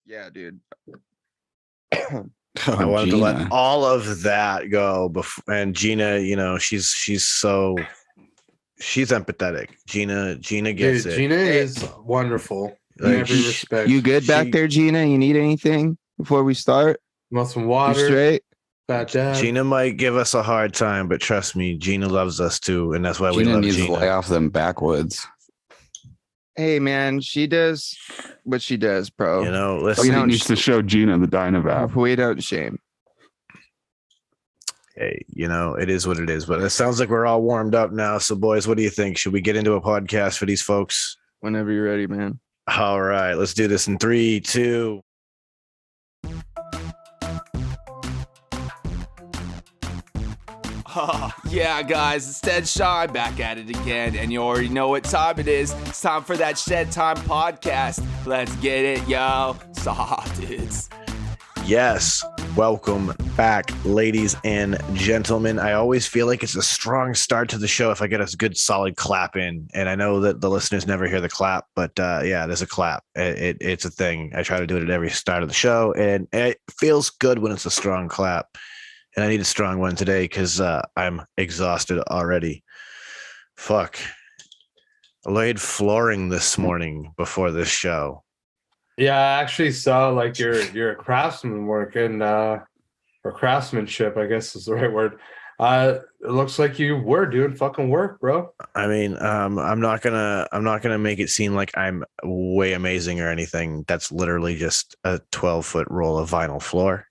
Yeah, dude. I wanted to let all of that go before, and Gina, she's empathetic. Gina gets it. Gina is wonderful in every respect. You good back there, Gina? You need anything before we start? Want some water? You straight? Fat Dad. Gina might give us a hard time, but trust me, Gina loves us too, and that's why we love Gina needs Gina. to lay off them backwoods. Hey, man, she does what she does, bro. Listen, Somebody needs to show Gina the Dynavap. We don't shame. Hey, it is what it is. But it sounds like we're all warmed up now. So, boys, what do you think? Should we get into a podcast for these folks? Whenever you're ready, man. All right, let's do this in 3, 2. Yeah, guys, it's Ted Shine back at it again, and you already know what time it is. It's time for that Shedtime podcast. Let's get it, yo. Saw, dudes. Yes, welcome back, ladies and gentlemen. I always feel like it's a strong start to the show if I get a good solid clap in, and I know that the listeners never hear the clap, but yeah, there's a clap. It's a thing. I try to do it at every start of the show, and it feels good when it's a strong clap. And I need a strong one today because I'm exhausted already. Fuck. I laid flooring this morning before this show. Yeah, I actually saw like your craftsman work and or craftsmanship, I guess is the right word. It looks like you were doing fucking work, bro. I mean, I'm not gonna make it seem like I'm way amazing or anything. That's literally just a 12-foot roll of vinyl floor.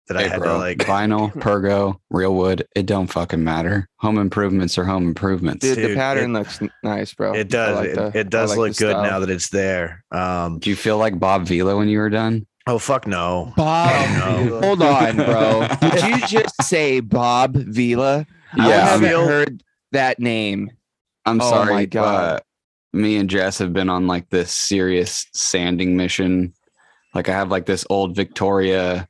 That I had to like vinyl, pergo, real wood. It don't fucking matter. Home improvements are home improvements. Dude, the pattern looks nice, bro. It does. It does look good now that it's there. Do you feel like Bob Vila when you were done? Oh fuck no, Bob. No. Hold on, bro. Did you just say Bob Vila? Yeah, I haven't heard that name. I'm sorry, my God. but me and Jess have been on like this serious sanding mission. Like I have like this old Victoria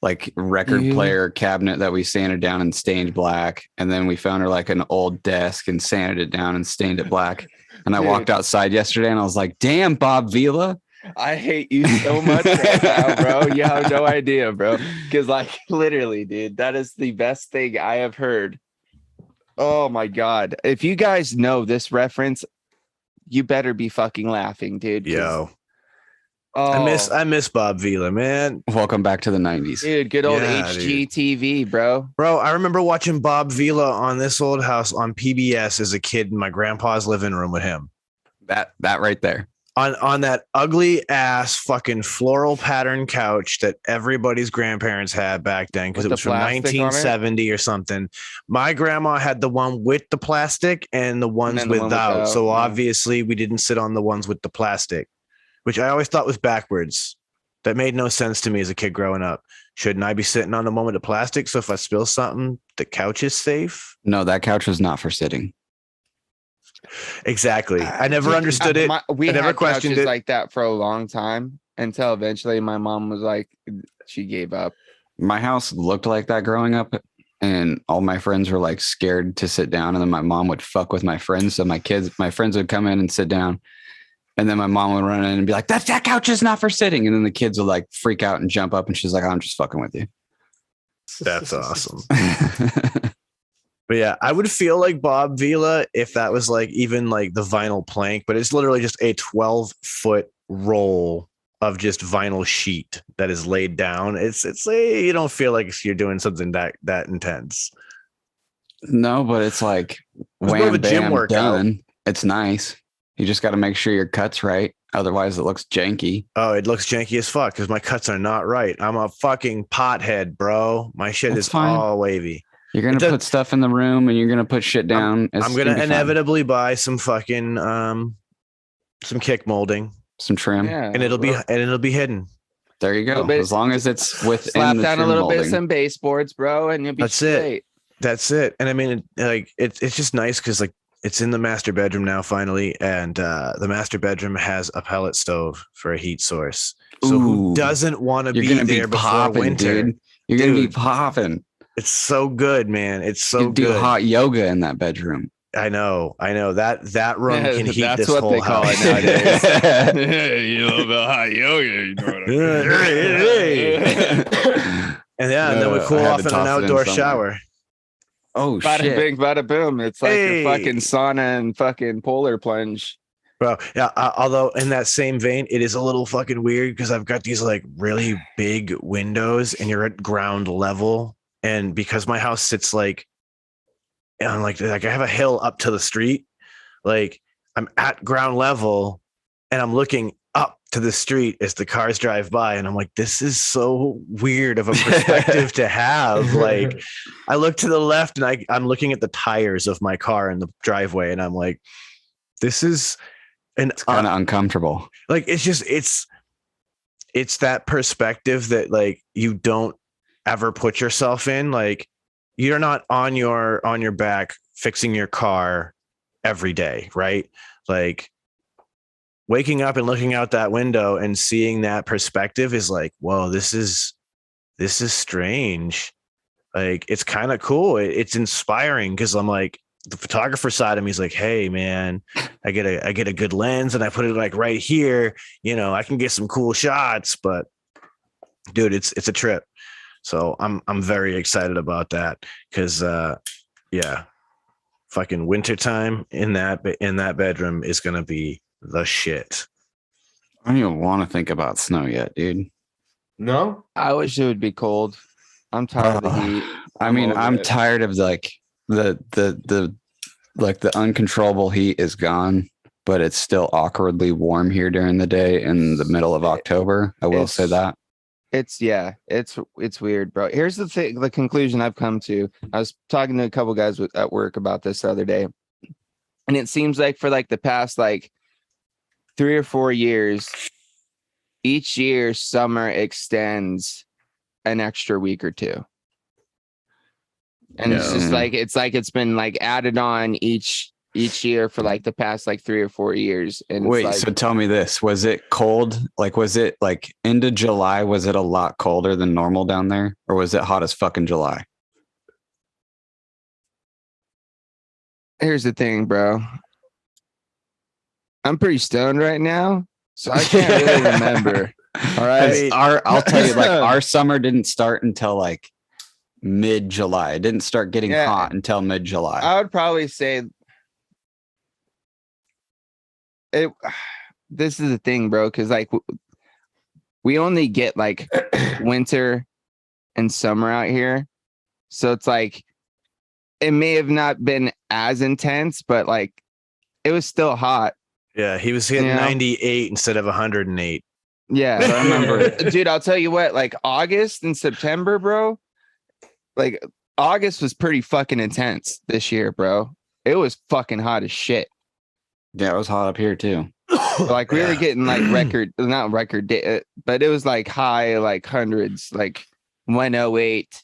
like record player cabinet that we sanded down and stained black, and then we found her like an old desk and sanded it down and stained it black. And I walked outside yesterday and I was like, damn, Bob Vila, I hate you so much right now, bro. You have no idea, bro, because like literally, dude, that is the best thing I have heard. Oh my God, if you guys know this reference, you better be fucking laughing, dude. Yo. Oh. I miss Bob Vila, man. Welcome back to the 90s. Dude, good old HGTV, bro. Bro, I remember watching Bob Vila on this old house on PBS as a kid in my grandpa's living room with him. That right there. On that ugly ass fucking floral pattern couch that everybody's grandparents had back then because it was from 1970 or something. My grandma had the one with the plastic and the ones without. So obviously we didn't sit on the ones with the plastic, which I always thought was backwards. That made no sense to me as a kid growing up. Shouldn't I be sitting on the one with the plastic? So if I spill something, the couch is safe? No, that couch was not for sitting. Exactly. I never understood it. We never had questioned couches it like that for a long time until eventually my mom was like, she gave up. My house looked like that growing up, and all my friends were like scared to sit down, and then my mom would fuck with my friends. So my friends would come in and sit down, and then my mom would run in and be like, that couch is not for sitting. And then the kids would like freak out and jump up, and she's like, I'm just fucking with you. That's awesome. But yeah, I would feel like Bob Vila if that was like even like the vinyl plank, but it's literally just a 12-foot roll of just vinyl sheet that is laid down. It's you don't feel like you're doing something that intense. No, but it's like more of a gym workout. Done. It's nice. You just got to make sure your cut's right. Otherwise, it looks janky. Oh, it looks janky as fuck because my cuts are not right. I'm a fucking pothead, bro. My shit is all wavy. You're going to put stuff in the room and you're going to put shit down. I'm going to inevitably buy some fucking, some kick molding, some trim, and it'll be hidden. There you go. As long as it's within slap the down a little molding. bit of some baseboards, bro, and you'll be straight. That's it. And I mean, it's just nice because like it's in the master bedroom now finally, and the master bedroom has a pellet stove for a heat source. So who doesn't want to be there before winter? Dude. You're going to be popping. It's so good, man. It's so you do good. Hot yoga in that bedroom. I know that room can heat That's this what whole they call house. it nowadays. You love the hot yoga, you know what I mean? And then we I cool had off to in an toss it in outdoor somewhere. shower. Oh Bada shit! bing, bada boom. It's like Hey. a fucking sauna and fucking polar plunge. Bro, yeah. Although in that same vein, it is a little fucking weird because I've got these like really big windows, and you're at ground level, and because my house sits like on like I have a hill up to the street, like I'm at ground level, and I'm looking up to the street as the cars drive by, and I'm like, this is so weird of a perspective to have. Like, I look to the left, and I'm looking at the tires of my car in the driveway, and I'm like, this is. And It's kind of uncomfortable. like it's that perspective that like you don't ever put yourself in. Like you're not on your back fixing your car every day, right? Like waking up and looking out that window and seeing that perspective is like, whoa, this is strange. Like it's kind of cool. It's inspiring because I'm like, the photographer side of me is like, hey man, I get a good lens and I put it like right here, I can get some cool shots, but dude, it's a trip. So I'm very excited about that because yeah, fucking wintertime in that bedroom is gonna be the shit. I don't even want to think about snow yet, dude. No? I wish it would be cold. I'm tired of the heat. I'm over it. tired of like the uncontrollable heat is gone, but it's still awkwardly warm here during the day in the middle of October. I will say that. It's weird, bro. Here's the thing, the conclusion I've come to. I was talking to a couple guys at work about this the other day, and it seems like for like the past like 3 or 4 years, each year summer extends an extra week or two. And it's just like it's been like added on each year for like the past like 3 or 4 years. And Wait, it's like, so tell me this. Was it cold? Like, was it like into July? Was it a lot colder than normal down there? Or was it hot as fucking July? here's the thing, bro. I'm pretty stoned right now, so I can't really remember. All right. I'll tell you, like, our summer didn't start until like mid-July. It didn't start getting hot until mid-July. I would probably say it. This is the thing, bro, because like we only get like winter and summer out here, so it's like it may have not been as intense, but like it was still hot. Yeah, he was hitting 98 instead of 108. Yeah, I remember. Dude, I'll tell you what, like August and September, bro. Like August was pretty fucking intense this year, bro. It was fucking hot as shit. Yeah, it was hot up here too. Like we were getting like not record, but it was like high, like hundreds, like 108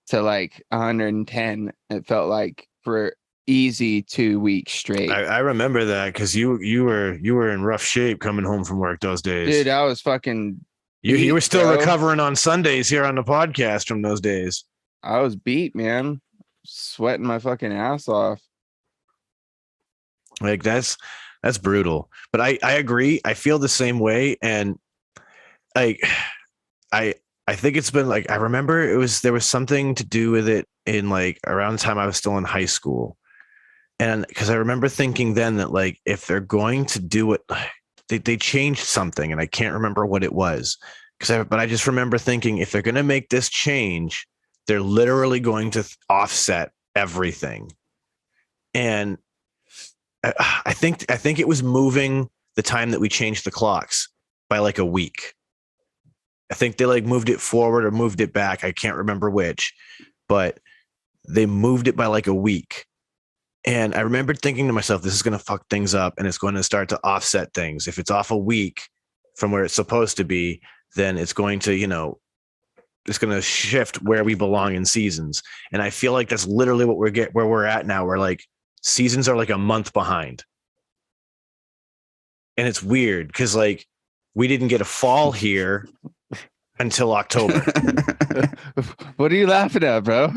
to like 110. It felt like for easy 2 weeks straight. I remember that because you were in rough shape coming home from work those days. Dude, I was fucking. You were still bro. recovering on Sundays here on the podcast from those days. I was beat, man. Sweating my fucking ass off. Like that's brutal. But I agree. I feel the same way. And I think it's been like, I remember there was something to do with it in like around the time I was still in high school. And because I remember thinking then that like, if they're going to do it, they changed something and I can't remember what it was. But I just remember thinking if they're going to make this change, they're literally going to offset everything. And I think it was moving the time that we changed the clocks by like a week. I think they like moved it forward or moved it back. I can't remember which, but they moved it by like a week. And I remember thinking to myself, this is going to fuck things up and it's going to start to offset things. If it's off a week from where it's supposed to be, then it's going to, it's going to shift where we belong in seasons. And I feel like that's literally what where we're at now. We're like, seasons are like a month behind. And it's weird because like we didn't get a fall here until October. What are you laughing at, bro?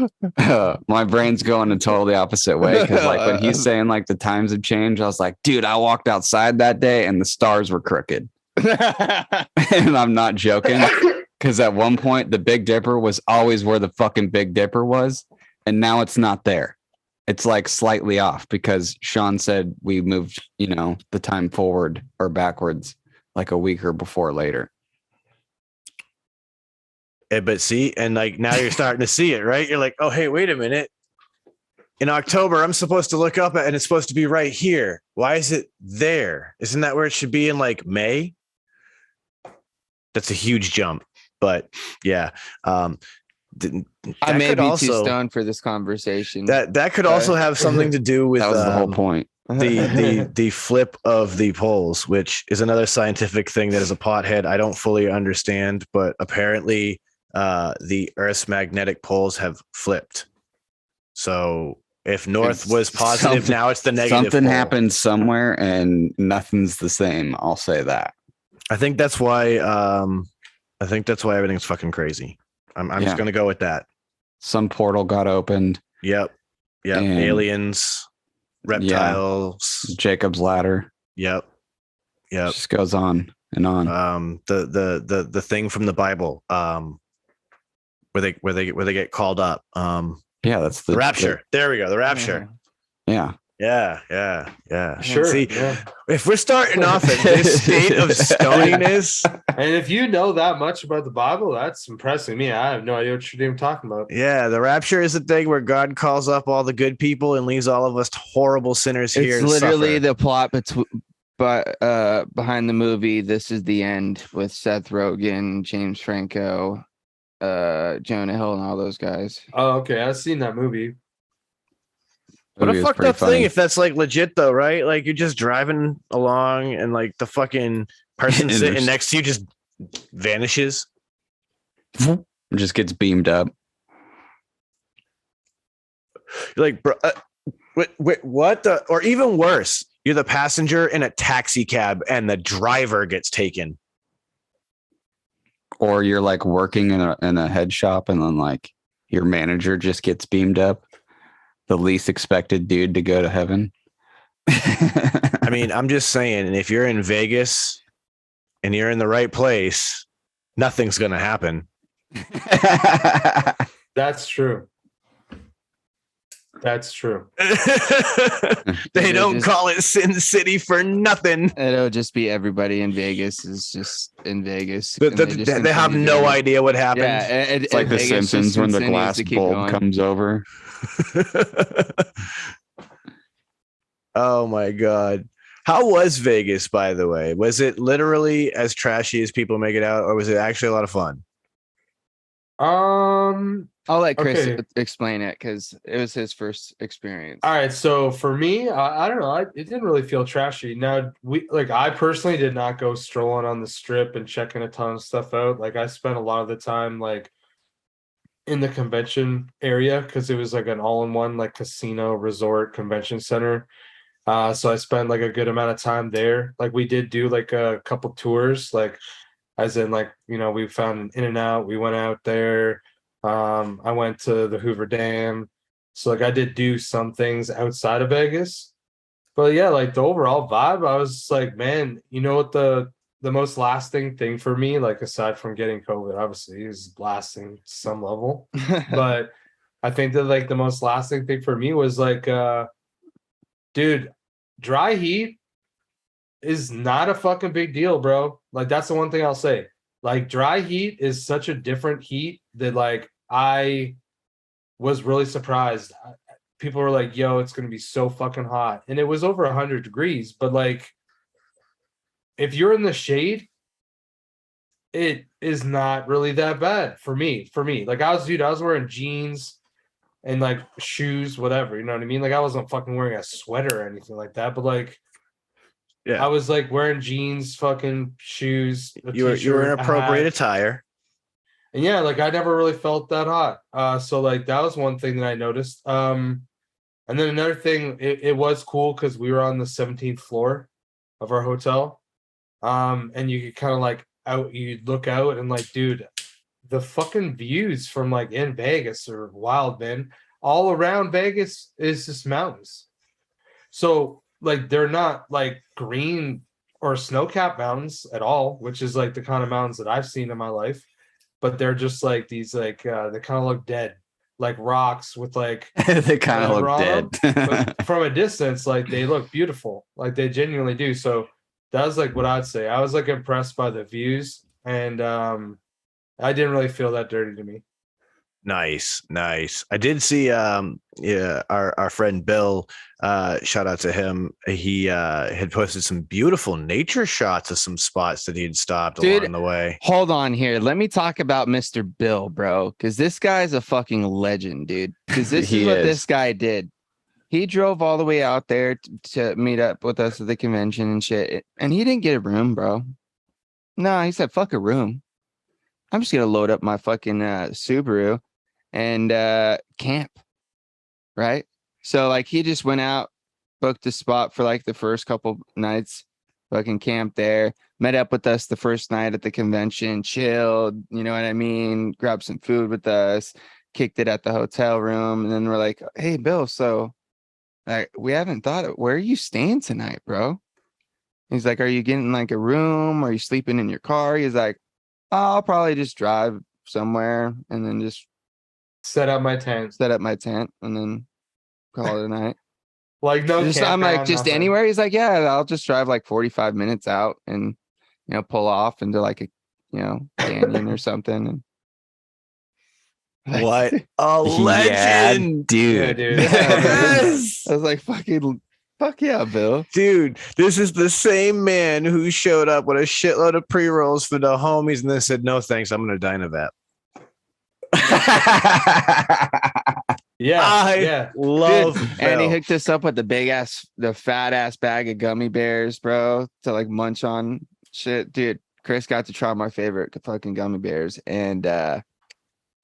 My brain's going a totally opposite way because like when he's saying like the times have changed, I was like, dude, I walked outside that day and the stars were crooked. And I'm not joking, because at one point the Big Dipper was always where the fucking Big Dipper was, and now it's not there. It's like slightly off because Sean said we moved, the time forward or backwards like a week or before later. But see, and like now you're starting to see it, right? You're like, oh, hey, wait a minute. In October, I'm supposed to look up at, and it's supposed to be right here. Why is it there? Isn't that where it should be in like May? That's a huge jump. But yeah, I may be too stoned for this conversation. That could also have something to do with that was the whole point. the flip of the poles, which is another scientific thing that as a pothead I don't fully understand, but apparently the Earth's magnetic poles have flipped. So if north was positive, now it's the negative. Something pole. happened somewhere and nothing's the same. I'll say that. I think that's why everything's fucking crazy. I'm just gonna go with that. Some portal got opened. Yep. Aliens, reptiles, Jacob's ladder. Yep. Just goes on and on. The thing from the Bible, where they get called up. That's the rapture. There we go. The rapture. Yeah. Sure. See, if we're starting off at this state of stoniness, and if you know that much about the Bible, that's impressing me. I have no idea what you're even talking about. Yeah, the rapture is the thing where God calls up all the good people and leaves all of us horrible sinners here. It's literally the plot behind the movie. This is the end with Seth Rogen, James Franco, Jonah Hill, and all those guys. Oh, okay. I've seen that movie. What a fucked up thing if that's like legit though, right? Like you're just driving along and like the fucking person sitting next to you just vanishes. Just gets beamed up. You're like, bro, what the? Or even worse, you're the passenger in a taxi cab and the driver gets taken. Or you're like working in a head shop and then like your manager just gets beamed up. The least expected dude to go to heaven. I mean, I'm just saying, if you're in Vegas and you're in the right place, nothing's going to happen. That's true. That's true. They don't call it Sin City for nothing. It'll just be everybody in Vegas is just in Vegas. They have no idea what happened. Yeah, it's like The Simpsons when the glass bulb comes over. Oh my God. How was Vegas, by the way? Was it literally as trashy as people make it out, or was it actually a lot of fun? I'll let Chris explain it because it was his first experience. All right, so for me, I don't know. It didn't really feel trashy. Now, I personally did not go strolling on the strip and checking a ton of stuff out. Like I spent a lot of the time like in the convention area because it was like an all-in-one like casino resort convention center. So I spent like a good amount of time there. Like we did do like a couple tours, like as in like, we found an In-N-Out. We went out there. I went to the Hoover Dam. So like I did do some things outside of Vegas. But yeah, like the overall vibe, I was like, man, you know what the most lasting thing for me, like aside from getting COVID, obviously is lasting to some level. But I think that like the most lasting thing for me was like, dude, dry heat is not a fucking big deal, bro. Like that's the one thing I'll say. Like dry heat is such a different heat that like I was really surprised. People were like, yo, it's going to be so fucking hot. And it was over 100 degrees. But like, if you're in the shade, it is not really that bad for me. Like I was wearing jeans and like shoes, whatever, you know what I mean? Like I wasn't fucking wearing a sweater or anything like that, but like, yeah, I was like wearing jeans, fucking shoes. You were in appropriate attire. And yeah, like I never really felt that hot. So like that was one thing that I noticed. And then another thing, it was cool because we were on the 17th floor of our hotel. And you could kind of like you'd look out and like, dude, the fucking views from like in Vegas are wild, man. All around Vegas is just mountains. So like they're not like green or snow-capped mountains at all, which is like the kind of mountains that I've seen in my life. But they're just like these like they kind of look dead, like rocks with like They kind of whatever look on dead. them. But from a distance, like they look beautiful, like they genuinely do. So that was like what I'd say. I was like impressed by the views, and I didn't really feel that dirty to me. Nice. I did see our friend Bill, shout out to him. He had posted some beautiful nature shots of some spots that he had stopped along the way. Hold on here. Let me talk about Mr. Bill, bro, because this guy's a fucking legend, dude. Because this is what this guy did. He drove all the way out there to meet up with us at the convention and shit, and he didn't get a room, bro. No, he said, fuck a room. I'm just gonna load up my fucking Subaru and camp, right? So like he just went out, booked a spot for like the first couple nights, fucking camped there, met up with us the first night at the convention, chilled, you know what I mean, grabbed some food with us, kicked it at the hotel room, and then we're like, hey Bill, so like we haven't thought of where are you staying tonight, bro? He's like, are you getting like a room? Are you sleeping in your car? He's like, I'll probably just drive somewhere and then just Set up my tent. And then call it a night. Like no, I'm like, campground, just nothing. anywhere. He's like, yeah, I'll just drive like 45 minutes out and pull off into like a canyon or something. And What a legend, dude. Yeah, dude. Yes! I was like, fuck yeah, Bill. Dude, this is the same man who showed up with a shitload of pre-rolls for the homies and then said, no, thanks, I'm going to Dynavet. Yeah, love Dude, and he Bill. hooked us up with the fat ass bag of gummy bears, bro, to like munch on shit. Dude, Chris got to try my favorite fucking gummy bears and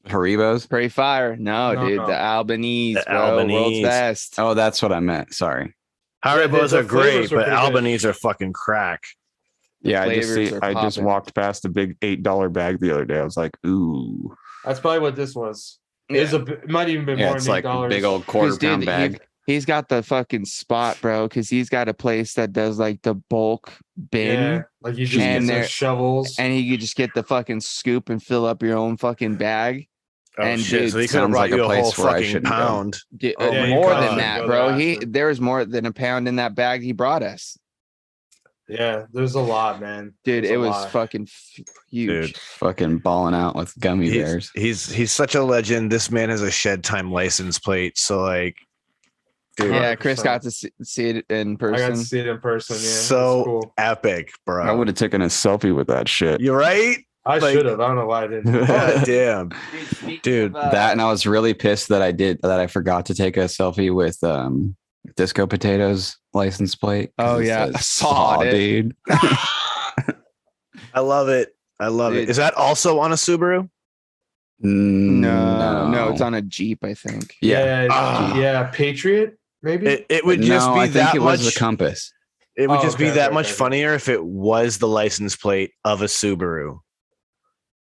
Haribos. Prairie Fire. No, dude, the Albanese, The bro, Albanese. world's best. Oh, that's what I meant. Sorry. Haribos the are great, flavors are but pretty good. Albanese are fucking crack. Yeah, flavors are I just popping. walked past a big $8 bag the other day. I was like, ooh. That's probably what this was. It might even be Yeah, more it's than like a $8. big old quarter-pound bag. He's got the fucking spot, bro, because he's got a place that does like the bulk bin. Yeah, like you just And get there- some shovels. And he could just get the fucking scoop and fill up your own fucking bag. Oh, And shit. dude, So he could have sounds brought like you a a whole place where I fucking shouldn't go. pound. Oh, yeah, you More probably than should that, go bro. there after. There was more than a pound in that bag he brought us. Yeah, there's a lot, man. Dude, There's it a was lot. fucking huge. Dude. Fucking balling out with gummy bears. He's such a legend. This man has a Shedtime license plate. So like, dude, Yeah, Chris 100%. got to see it in I got person. to see it in person. Yeah, so it's cool. epic, bro. I would have taken a selfie with that shit. You're right. I like- should have. I don't know why I didn't. God damn. Dude, That, and I was really pissed that I forgot to take a selfie with Disco Potatoes license plate. 'cause Oh, it yeah. says I saw Saw, it. dude. I love it. Dude. Is that also on a Subaru? No, it's on a Jeep, I think. Yeah. Yeah, Patriot, maybe. It would just No, be I think that it was much. the Compass. It would Oh, just be okay, that okay, much okay. funnier if it was the license plate of a Subaru.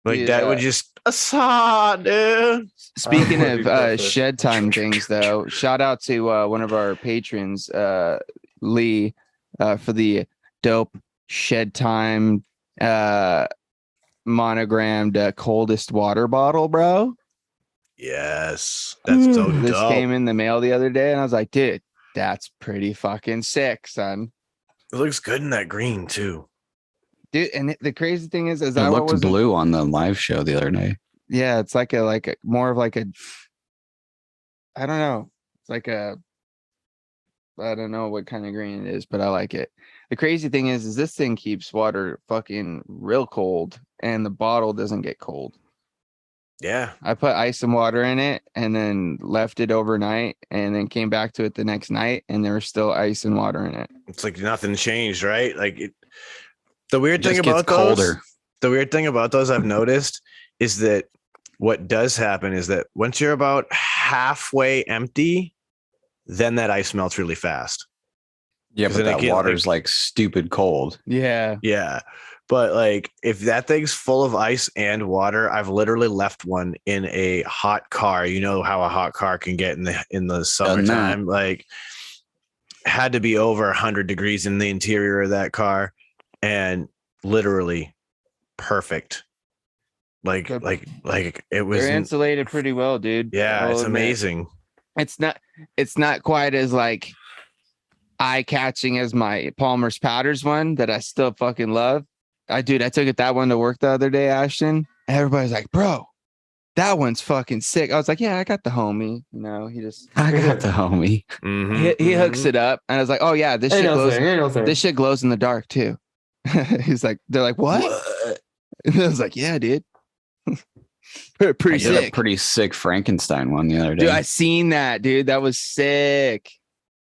Like that would just dude. Speaking would of be perfect. Shedtime things, though, shout out to one of our patrons, Lee, for the dope Shedtime monogrammed coldest water bottle, bro. Yes, that's so This dope. came in the mail the other day, and I was like, dude, that's pretty fucking sick, son. It looks good in that green too. Dude, and the crazy thing is It that what looked was blue on the live show the other day. Yeah, it's like a more of like a, I don't know. It's like a, I don't know what kind of green it is, but I like it. The crazy thing is this thing keeps water fucking real cold and the bottle doesn't get cold. Yeah, I put ice and water in it and then left it overnight and then came back to it the next night and there was still ice and water in it. it's like nothing changed, right? Like the weird It thing just gets about those, colder. the weird thing about those I've noticed is that what does happen is that once you're about halfway empty, then that ice melts really fast. Yeah, 'Cause but then that again, water's like stupid cold. Yeah. Yeah. But like if that thing's full of ice and water, I've literally left one in a hot car. You know how a hot car can get in the summertime. Like had to be over 100 degrees in the interior of that car and literally perfect. Like Good. it was They're insulated pretty well, dude. yeah, I'll it's admit. amazing. It's not quite as like eye-catching as my Palmer's Powders one that I still fucking love. I took that one to work the other day, Ashton. Everybody's like, bro, that one's fucking sick. I was like, yeah, I got the homie. I got the homie. He hooks it up, and I was like, oh yeah, this shit glows. Ain't no thing. This shit glows in the dark too. They're like, what? And I was like, yeah, dude. Pretty I did sick. a pretty sick Frankenstein one the other day. Dude, I seen that, dude. That was sick.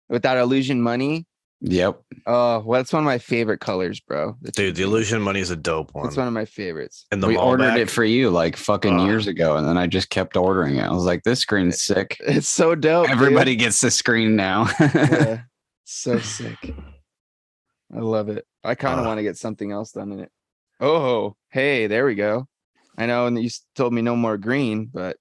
With that illusion money. Yep. Oh, well, that's one of my favorite colors, bro. Dude, the illusion money is a dope one. It's one of my favorites. And the We ordered Malbec, it for you like fucking years ago, and then I just kept ordering it. I was like, this screen's sick. It's so dope. Everybody gets the screen now. Yeah, so sick. I love it. I kind of want to get something else done in it. Oh, hey, there we go. I know, and you told me no more green, but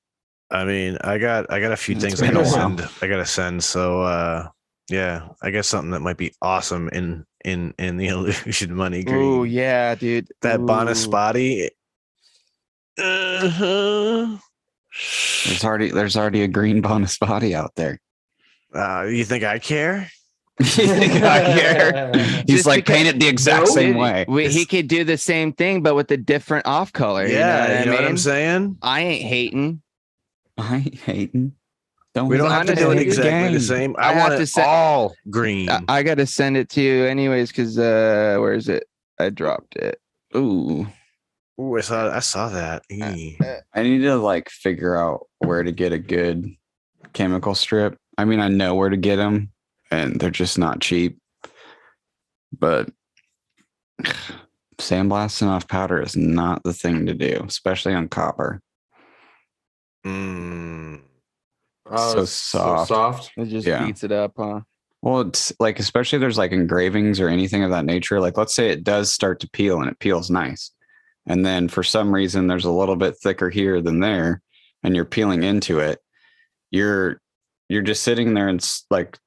I mean, I got a few It's things I been a gotta while. send. I gotta send. So yeah, I guess something that might be awesome in the illusion money green. oh yeah, dude. That Ooh. Bonaspati. Uh-huh. There's already a green bonus body out there. You think I care? You think I care? He's Just like because- painted the exact same way. He could do the same thing, but with a different off color. Yeah, you know what I I'm mean? saying? I ain't hating. I ain't hating. We don't have to do it honestly, exactly the same. I I want have to it say- all green. I got to send it to you anyways, because where is it? I dropped it. Ooh, Ooh, I saw that. Eee. I need to like figure out where to get a good chemical strip. I mean, I know where to get them, and they're just not cheap. But sandblasting off powder is not the thing to do, especially on copper. Mm. So It's soft. It just Yeah. beats it up, huh? Well, it's like, especially if there's like engravings or anything of that nature. Like, let's say it does start to peel and it peels nice. And then for some reason, there's a little bit thicker here than there, and you're peeling into it. You're just sitting there and it's like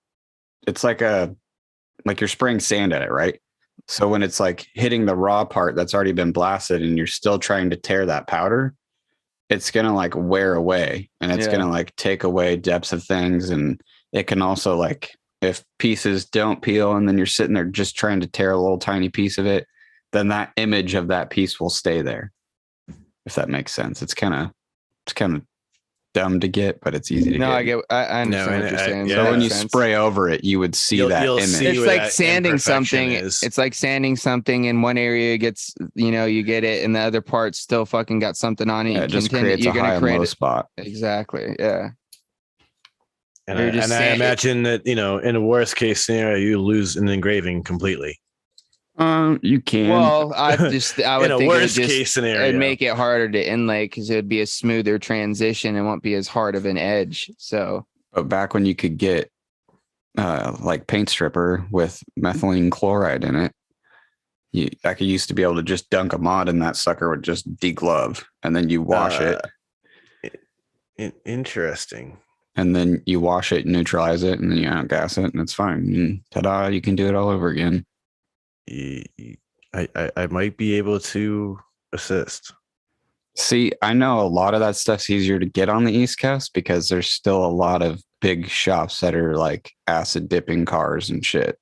you're spraying sand at it, right? So when it's like hitting the raw part that's already been blasted and you're still trying to tear that powder, it's going to like wear away, and it's going to like take away depths of things. And it can also like, if pieces don't peel and then you're sitting there just trying to tear a little tiny piece of it, then that image of that piece will stay there. If that makes sense. It's kind of dumb to get, but it's easy to No, get. I understand No, what and you're saying. yeah, So That when you makes sense. spray over it, you would see that You'll image. see It's where like that sanding imperfection something. is. It's like sanding something in one area gets, you get it, and the other part's still fucking got something on it. Yeah, You it just continue- creates a you're gonna high and create low it. spot. Exactly. Yeah. And You're just I saying- imagine that, in a worst case scenario, you lose an engraving completely. You can. Well, I would In think a it would worst just case scenario. it'd make it harder to inlay because it would be a smoother transition and won't be as hard of an edge. So But back when you could get like paint stripper with methylene chloride in it, I could used to be able to just dunk a mod and that sucker would just deglove, and then you wash it, Interesting. and then you wash it, neutralize it, and then you outgas it, and it's fine. And ta-da! You can do it all over again. I might be able to assist. See, I know a lot of that stuff's easier to get on the East Coast because there's still a lot of big shops that are like acid dipping cars and shit.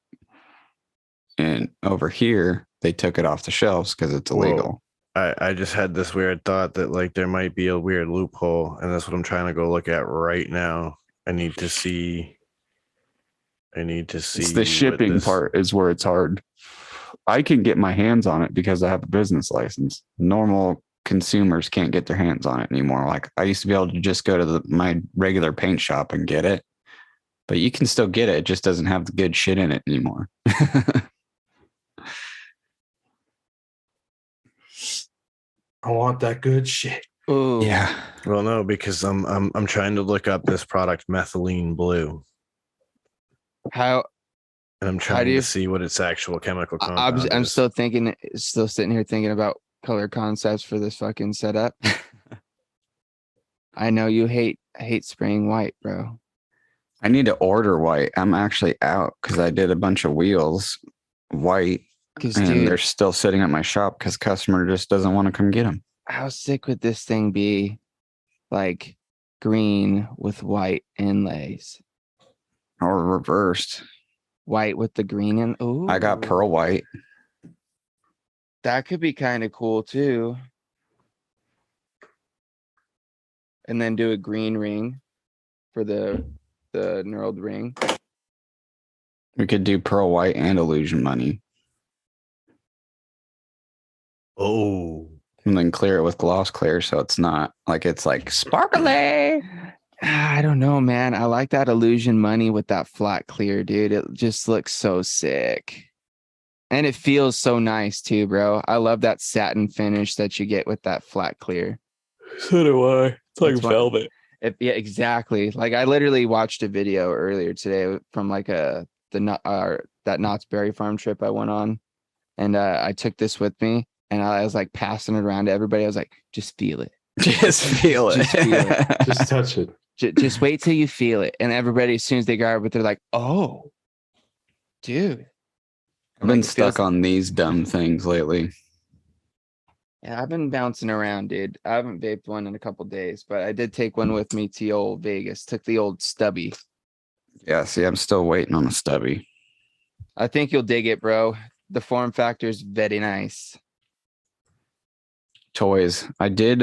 And over here, they took it off the shelves because it's illegal. I just had this weird thought that like there might be a weird loophole, and that's what I'm trying to go look at right now. I need to see. It's the what shipping this- part is where it's hard. I can get my hands on it because I have a business license. Normal consumers can't get their hands on it anymore. Like I used to be able to just go to my regular paint shop and get it, but you can still get it. It just doesn't have the good shit in it anymore. I want that good shit. ooh, Yeah. Well, no, because I'm trying to look up this product, methylene blue. how and I'm trying to see what its actual chemical compound I'm is. still sitting here thinking about color concepts for this fucking setup. I know you hate spraying white, bro. I need to order white. I'm actually out because I did a bunch of wheels white, and they're still sitting at my shop because customer just doesn't want to come get them. How sick would this thing be? Like green with white inlays, Or reversed. white with the green in. Ooh, I got pearl white. that could be kind of cool too. And then do a green ring for the knurled ring. We could do pearl white and illusion money. Oh. And then clear it with gloss clear so it's not like it's like sparkly. I don't know, man. I like that illusion money with that flat clear, dude. It just looks so sick. And it feels so nice too, bro. I love that satin finish that you get with that flat clear. So do I. It's like velvet. Yeah, exactly. Like I literally watched a video earlier today from like that Knott's Berry Farm trip I went on, and I took this with me, and I was like passing it around to everybody. I was like, just feel it. Just feel it. Just feel it. Just touch it. Just wait till you feel it. And everybody, as soon as they grab it, they're like, oh, dude. I've been stuck on these dumb things lately. Yeah, I've been bouncing around, dude. I haven't vaped one in a couple days, but I did take one with me to old Vegas. Took the old stubby. Yeah, see, I'm still waiting on a stubby. I think you'll dig it, bro. The form factor is very nice. Toys. I did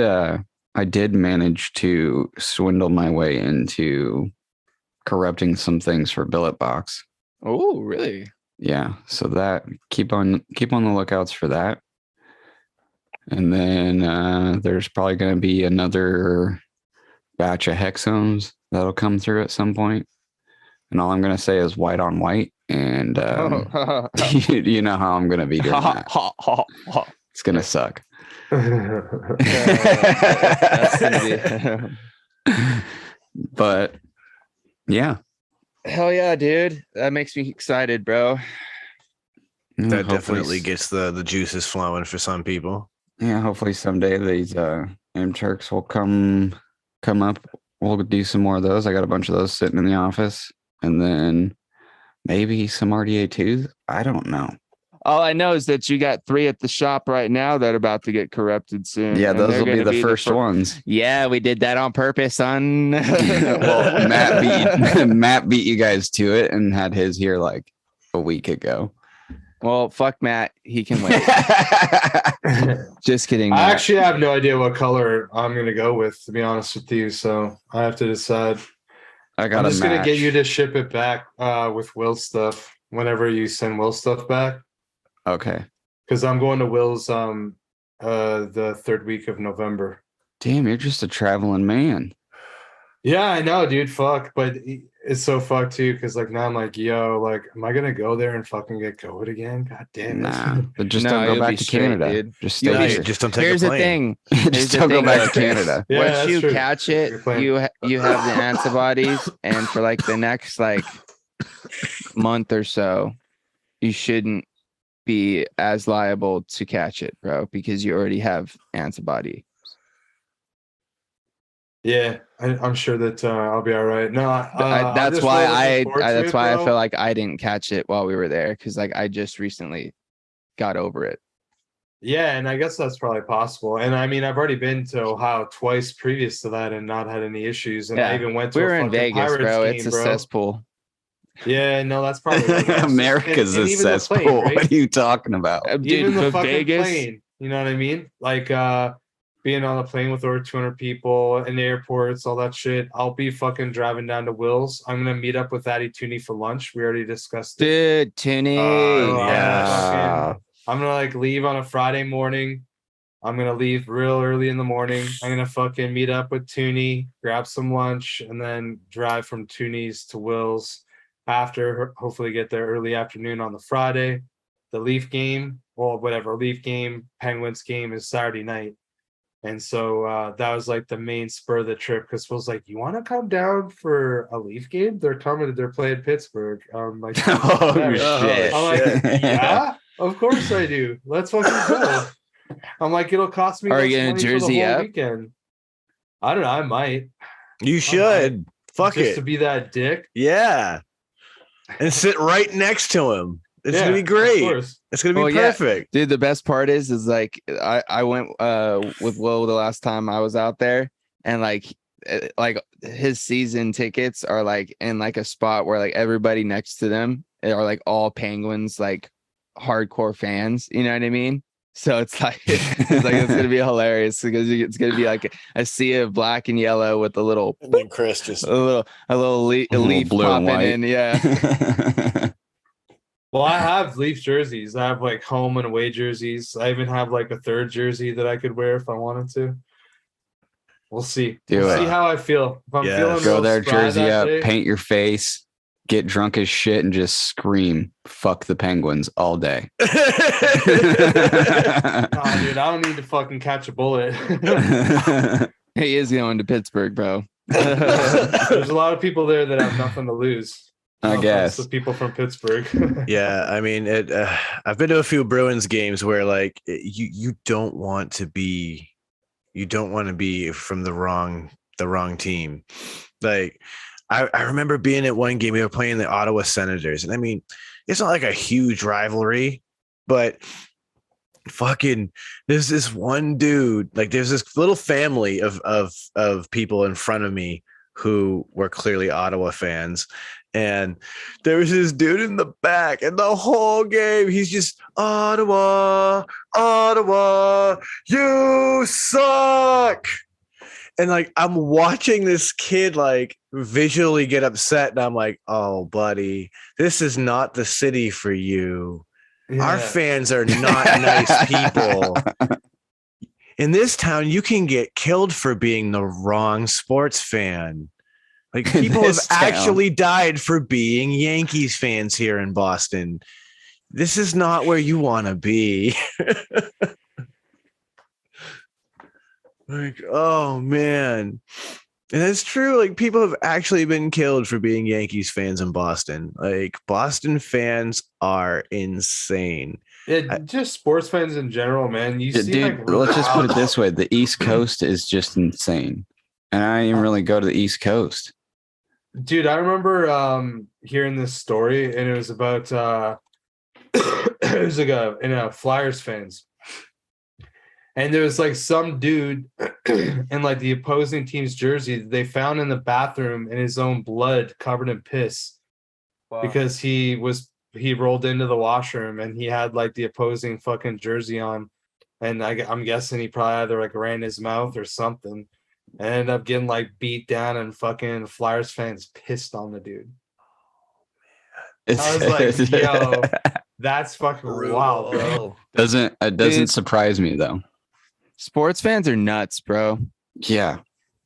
manage to swindle my way into corrupting some things for Billet Box. Oh, really? Yeah. So that keep on the lookouts for that. And then there's probably going to be another batch of hexomes that'll come through at some point. And all I'm going to say is white on white. And you know how I'm going to be doing that. It's going to suck. But yeah. Hell yeah, dude. That makes me excited, bro. That definitely gets the juices flowing for some people. Yeah, hopefully someday these M Turks will come up. We'll do some more of those. I got a bunch of those sitting in the office. And then maybe some RDA2s. I don't know. All I know is that you got 3 at the shop right now that are about to get corrupted soon. Yeah, those will be the first ones. Yeah, we did that on purpose, son. Well, Matt beat you guys to it and had his here like a week ago. Well, fuck Matt. He can wait. Just kidding. I Matt. actually have no idea what color I'm going to go with, to be honest with you. So I have to decide. I'm just going to get you to ship it back with Will's stuff whenever you send Will's stuff back. Okay. Because I'm going to Will's the 3rd week of November. Damn, you're just a traveling man. Yeah, I know, dude. Fuck. But it's so fucked too. Because like now I'm like, yo, like, am I gonna go there and fucking get COVID again? God damn it. Nah, but just don't go back to Canada. Dude. Just stay here. Just don't take Here's a plane. the thing. Just don't go back to Canada. Yeah, Once you true. catch it, you have the antibodies, and for like the next like month or so, you shouldn't be as liable to catch it, bro, because you already have antibody. Yeah, I'm sure that I'll be all right. No, that's why I feel like I didn't catch it while we were there, because like I just recently got over it. Yeah, and I guess that's probably possible. And I mean, I've already been to Ohio twice previous to that and not had any issues. And I even went to we were in Vegas, Pirates bro. game, It's a cesspool. Yeah, no, that's probably what it is. America's a cesspool. Plane, right? What are you talking about? Even the fucking Vegas plane. You know what I mean? Like being on a plane with over 200 people in the airports, all that shit. I'll be fucking driving down to Will's. I'm gonna meet up with Addy Tooney for lunch. We already discussed it. Dude, Tooney. Yeah. I'm gonna like leave on a Friday morning. I'm gonna leave real early in the morning. I'm gonna fucking meet up with Tooney, grab some lunch, and then drive from Tooney's to Will's. After, hopefully get there early afternoon on the Friday. The Leaf game, well, whatever, Leaf game, Penguins game is Saturday night. And so that was like the main spur of the trip because Will's like, "You want to come down for a Leaf game? They're playing Pittsburgh." Like, Oh shit. shit! I'm like, "Yeah, of course I do. Let's fucking go." I'm like, "It'll cost me Are less you gonna money for the jersey whole up? weekend." I don't know. I might You should. Fuck just it. to be that dick. Yeah. And sit right next to him. It's gonna be Of great. course. It's gonna be Well, yeah. perfect. Dude, the best part is like I went with Will the last time I was out there, and like his season tickets are like in like a spot where like everybody next to them are like all Penguins like hardcore fans. You know what I mean? So it's like it's gonna be hilarious because it's gonna be like a sea of black and yellow with a little And then Chris just a little leaf blue and popping white. in. Yeah. Well, I have Leaf jerseys. I have like home and away jerseys. I even have like a third jersey that I could wear if I wanted to. We'll see. Do we'll it. see how I feel. If I'm Yes. feeling Go real there, spry jersey that up, day- paint your face, get drunk as shit, and just scream "fuck the Penguins" all day. Nah, dude, I don't need to fucking catch a bullet. He is going to Pittsburgh, bro. There's a lot of people there that have nothing to lose. I guess. The people from Pittsburgh. Yeah, I mean, I've been to a few Bruins games where like you don't want to be from the wrong team. Like I remember being at one game, we were playing the Ottawa Senators, and I mean, it's not like a huge rivalry, but fucking there's this one dude, like there's this little family of people in front of me who were clearly Ottawa fans. And there was this dude in the back, and the whole game he's just Ottawa, you suck. And like I'm watching this kid like visually get upset, and I'm like, oh, buddy, this is not the city for you. Our fans are not nice people. In this town, you can get killed for being the wrong sports fan. Like people have actually died for being Yankees fans here in Boston. This is not where you want to be. Like, oh man. And it's true. Like people have actually been killed for being Yankees fans in Boston. Like Boston fans are insane. Yeah, just sports fans in general, man. You see, Dude, like, let's just put it this way: the East Coast is just insane, and I didn't even really go to the East Coast. Dude, I remember hearing this story, and it was about it was like Flyers fans, and there was like some dude in like the opposing team's jersey that they found in the bathroom in his own blood, covered in piss, because he rolled into the washroom and he had like the opposing fucking jersey on, and I'm guessing he probably either like ran his mouth or something. I ended up getting like beat down, and fucking Flyers fans pissed on the dude. I was like, yo, that's fucking wild, bro. Doesn't surprise me though. Sports fans are nuts, bro. Yeah.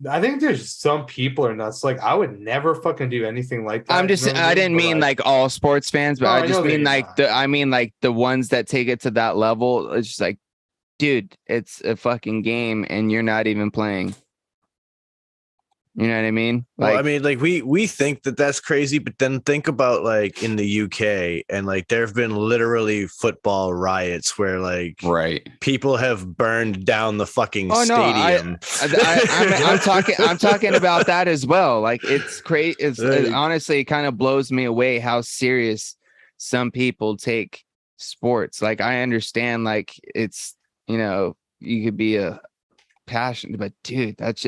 I think there's some people are nuts. Like I would never fucking do anything like that. I didn't mean like all sports fans, but No, I I just know mean that like the ones that take it to that level. It's just like, dude, it's a fucking game and you're not even playing. You know what I mean? Like, Well, I mean, like we think that that's crazy, but then think about like in the UK, and like there have been literally football riots where like Right. people have burned down the fucking oh no, stadium. I'm talking about that as well. Like it's crazy. Like- Honestly, it kind of blows me away how serious some people take sports. Like I understand, like it's, you know, you could be a passionate, but dude, it's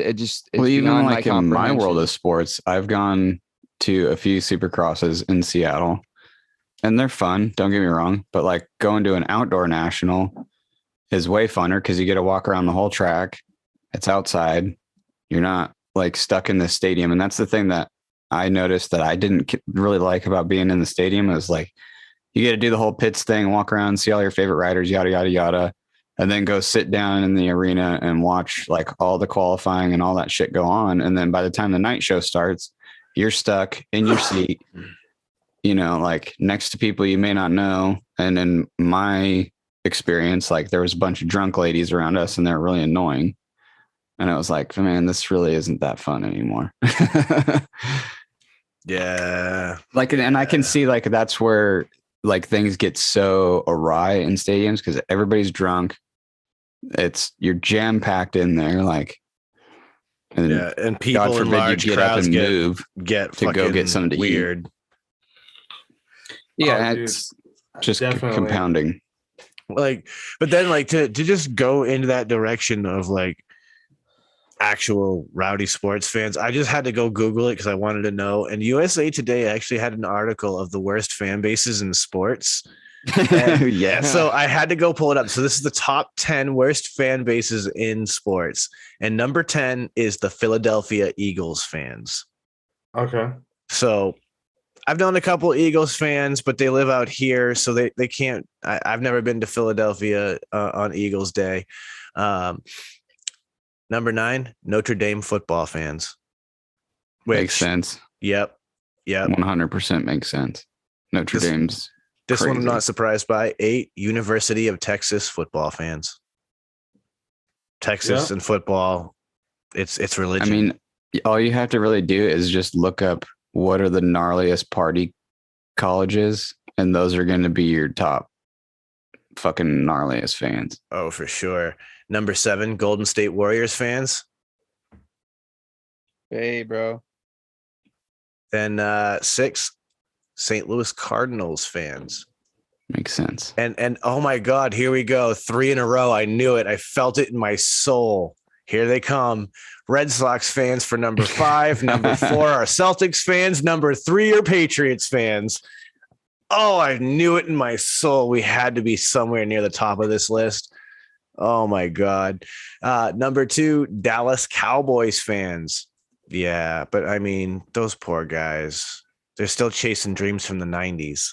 Well, even beyond like my in my world comprehension. of sports, I've gone to a few supercrosses in Seattle, and they're fun. Don't get me wrong, but like going to an outdoor national is way funner because you get to walk around the whole track. It's outside. You're not like stuck in the stadium, and that's the thing that I noticed that I didn't really like about being in the stadium. Is like you get to do the whole pits thing, walk around, see all your favorite riders, yada yada yada. And then go sit down in the arena and watch like all the qualifying and all that shit go on. And then by the time the night show starts, you're stuck in your seat, you know, like next to people you may not know. And in my experience, like there was a bunch of drunk ladies around us and they're really annoying. And I was like, man, this really isn't that fun anymore. Yeah. Like, and I can see like that's where like things get so awry in stadiums because everybody's drunk. You're jam packed in there, like, and Yeah, and God people in forbid you large get up crowds and move get to go get something to eat. weird. Yeah, dude, it's just definitely. compounding. Like, but then like to just go into that direction of like actual rowdy sports fans, I just had to go Google it because I wanted to know. And USA Today actually had an article of the worst fan bases in sports. And Yes. so I had to go pull it up. So this is the top 10 worst fan bases in sports. And number 10 is the Philadelphia Eagles fans. Okay. So I've known a couple Eagles fans, but they live out here. So they can't, I've never been to Philadelphia on Eagles Day. Number 9, Notre Dame football fans. Makes sense. Yep. 100% makes sense. Notre Dame's This crazy. one I'm not surprised by. 8, University of Texas football fans. Texas and football, it's religion. I mean, all you have to really do is just look up what are the gnarliest party colleges, and those are going to be your top fucking gnarliest fans. Oh, for sure. Number 7, Golden State Warriors fans. Hey, bro. Then 6, St. Louis Cardinals fans. Makes sense. And oh my God, here we go. 3 in a row. I knew it. I felt it in my soul. Here they come. Red Sox fans for number 5. Number 4 are Celtics fans. Number 3 are Patriots fans. Oh, I knew it in my soul. We had to be somewhere near the top of this list. Oh my God. Number 2, Dallas Cowboys fans. Yeah, but I mean, those poor guys, they're still chasing dreams from the 90s.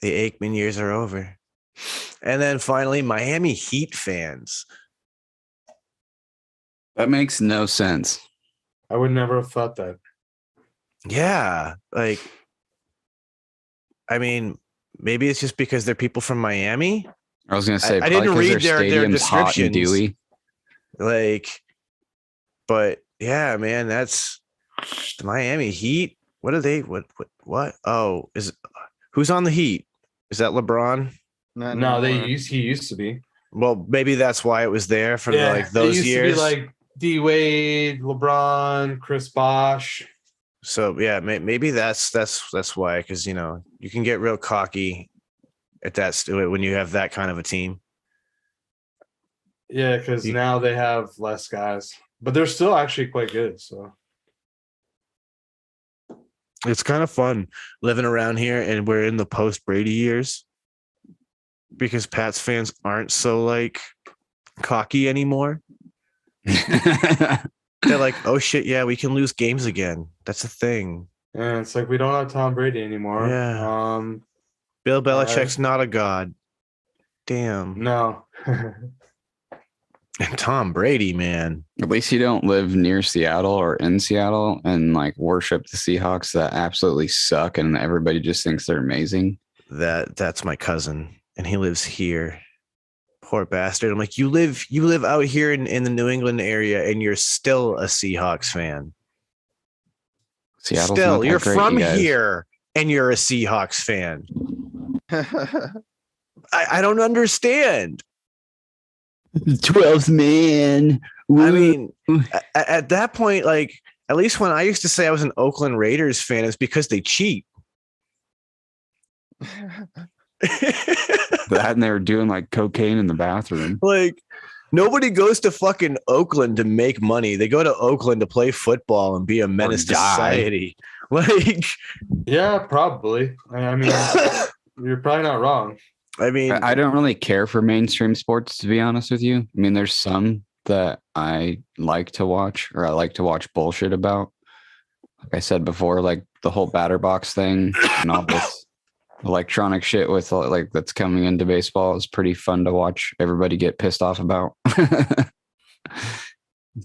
The Aikman years are over. And then finally, Miami Heat fans. That makes no sense. I would never have thought that. Yeah, like, I mean, maybe it's just because they're people from Miami. I was going to say, I didn't read their stadium's hot and descriptions. dewy. Like, but yeah, man, that's the Miami Heat. What are they? What? Oh, who's on the Heat? Is that LeBron? No, he used to be. Well, maybe that's why it was there for like those used years. To be like D Wade, LeBron, Chris Bosh. So yeah, maybe that's why, because you know you can get real cocky at that when you have that kind of a team. Yeah, because now they have less guys, but they're still actually quite good. So it's kind of fun living around here, and we're in the post Brady years because Pats fans aren't so like cocky anymore. They're like, oh shit, yeah, we can lose games again. That's a thing. and it's like we don't have Tom Brady anymore. Yeah. Bill Belichick's not a god. Damn. No. And Tom Brady, man. At least you don't live near Seattle or in Seattle and like worship the Seahawks that absolutely suck and everybody just thinks they're amazing. That's my cousin, and he lives here. Poor bastard. I'm like, you live out here in the New England area, and you're still a Seahawks fan. Seattle's Still, not that you're great, from you guys. here, and you're a Seahawks fan. I don't understand. 12th man. I mean, at that point, like, at least when I used to say I was an Oakland Raiders fan, it's because they cheat. That and they were doing like cocaine in the bathroom. Like, nobody goes to fucking Oakland to make money. They go to Oakland to play football and be a menace to society. Like, Yeah, probably. I mean, you're probably not wrong. I mean, I don't really care for mainstream sports, to be honest with you. I mean, there's some that I like to watch, or I like to watch bullshit about. Like I said before, like the whole batter box thing and all this electronic shit with like that's coming into baseball is pretty fun to watch everybody get pissed off about.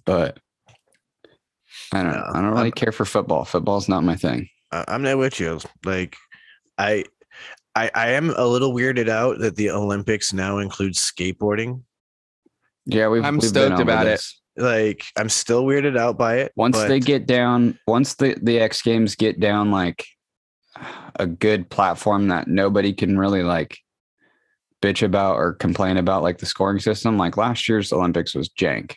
But I don't know. I don't really care for football. Football's not my thing. I'm not with you. Like, I am a little weirded out that the Olympics now include skateboarding. Yeah, I'm we've been stoked over about it. this. Like, I'm still weirded out by it. Once but they get down, once the X Games get down like a good platform that nobody can really like bitch about or complain about, like the scoring system. Like last year's Olympics was jank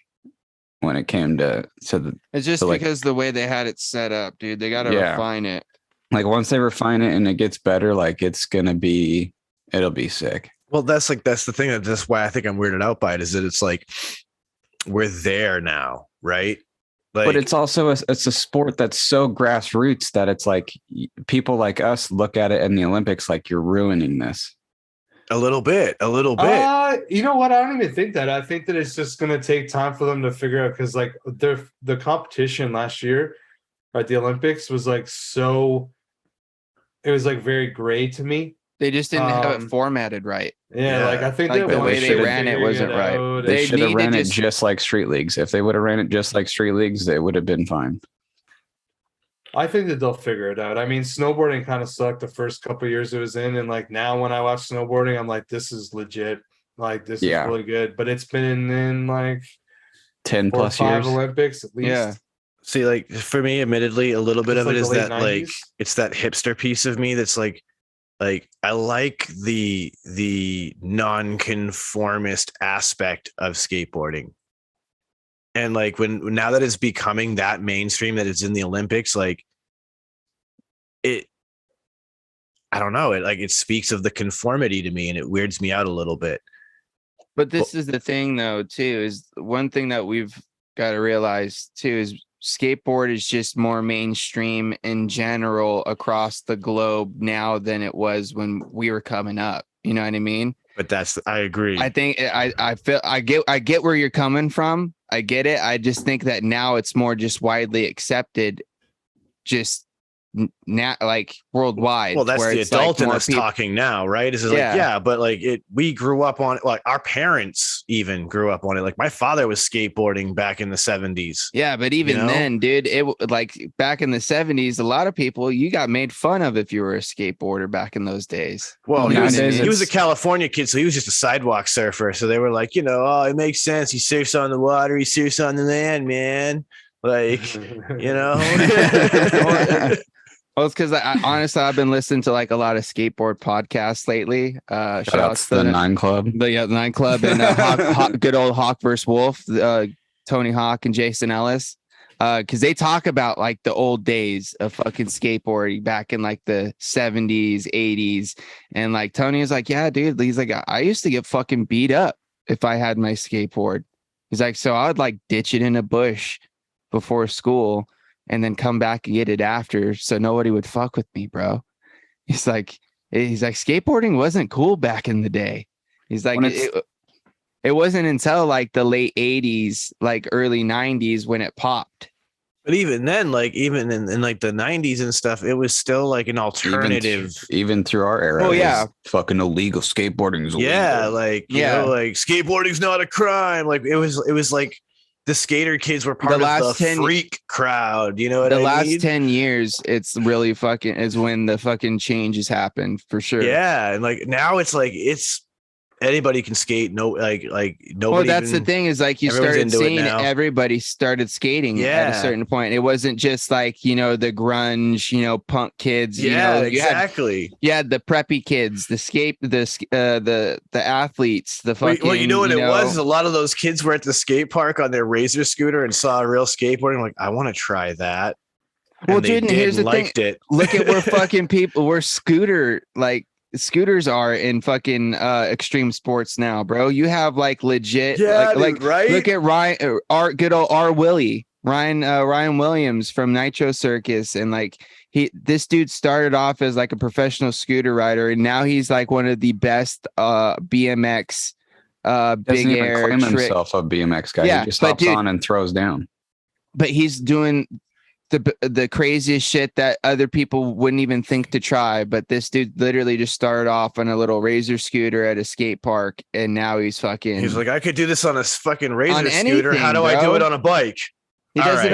when it came to the It's just So, like- because the way they had it set up, dude. They got to Yeah. refine it. like once they refine it and it gets better, like it'll be sick. Well, that's the thing. That's why I think I'm weirded out by it. Is that it's like we're there now, right? Like, But it's also it's a sport that's so grassroots that it's like people like us look at it in the Olympics like you're ruining this. a little bit. You know what? I don't even think that. I think that it's just gonna take time for them to figure out, because like the competition last year at the Olympics was like it was like very gray to me. They just didn't have it formatted right. Yeah, like I think Like that the once way they they ran it figured wasn't right. out, They They should have need to ran it just- just like street leagues. If they would have ran it just like street leagues, it would have been fine. I think that they'll figure it out. I mean, snowboarding kind of sucked the first couple of years it was in, and like now when I watch snowboarding, I'm like, this is legit. Like this Yeah. is really good. But it's been in like 10 4 or plus 5 years. Olympics at least. Yeah. See, like for me, admittedly, a little bit It's of like it the is late that like 90s. it's that hipster piece of me that's like I like the nonconformist aspect of skateboarding. And like now that it's becoming that mainstream that it's in the Olympics, like I don't know, it speaks of the conformity to me and it weirds me out a little bit. But this is the thing, though, too, is one thing that we've got to realize, too, is skateboard is just more mainstream in general across the globe now than it was when we were coming up. You know what I mean? But I agree. I think I feel I get where you're coming from. I get it. I just think that now it's more just widely accepted, just now, like worldwide. Well, that's where the it's, like, adult in more us people- talking now, right? Is Yeah. like, yeah, but like we grew up on it. Like our parents even grew up on it. Like my father was skateboarding back in the 70s. Yeah, but even know? then, dude, like back in the 70s, a lot of people, you got made fun of if you were a skateboarder back in those days. Well, You know what I nowadays mean? he was a California kid, so he was just a sidewalk surfer. So they were like, oh, it makes sense. He surfs on the water, he surfs on the land, man. Like, Well, it's because I honestly I've been listening to like a lot of skateboard podcasts lately. Shout out to the 9 Club. the 9 Club and good old Hawk vs. Wolf, Tony Hawk and Jason Ellis. Because they talk about like the old days of fucking skateboarding back in like the 70s, 80s. And like Tony is like, yeah, dude, he's like, I used to get fucking beat up if I had my skateboard. He's like, so I would like ditch it in a bush before school and then come back and get it after so nobody would fuck with me, bro. He's like skateboarding wasn't cool back in the day. He's like, it wasn't until like the late 80s, like early 90s when it popped. But even then, like even in like the 90s and stuff, it was still like an alternative. Even through our era. Oh, it yeah. was fucking illegal. Skateboarding is illegal. Yeah, like you know, like skateboarding's not a crime. Like it was like the skater kids were part of the freak crowd. You know what I mean? The last 10 years, it's really fucking is when the fucking changes happened for sure. Yeah, and like now it's like it's anybody can skate. No, like nobody. Well, that's the thing is like you started seeing everybody started skating at a certain point. It wasn't just like, the grunge, punk kids. Yeah, exactly. You had the preppy kids, the athletes, the fucking. Well, you know what it was? A lot of those kids were at the skate park on their Razor scooter and saw a real skateboarding. Like, I want to try that. Well, dude, here's the thing. Look at where fucking where scooters are in fucking extreme sports now, bro. You have like legit, right? Look at Ryan, good old R. Willie, Ryan Williams from Nitro Circus, and like this dude started off as like a professional scooter rider, and now he's like one of the best BMX big air claim himself a BMX guy. He just hops on and throws down. But he's doing the craziest shit that other people wouldn't even think to try. But this dude literally just started off on a little Razor scooter at a skate park, and now he's like, I could do this on a fucking Razor scooter. How do I do it on a bike? He does it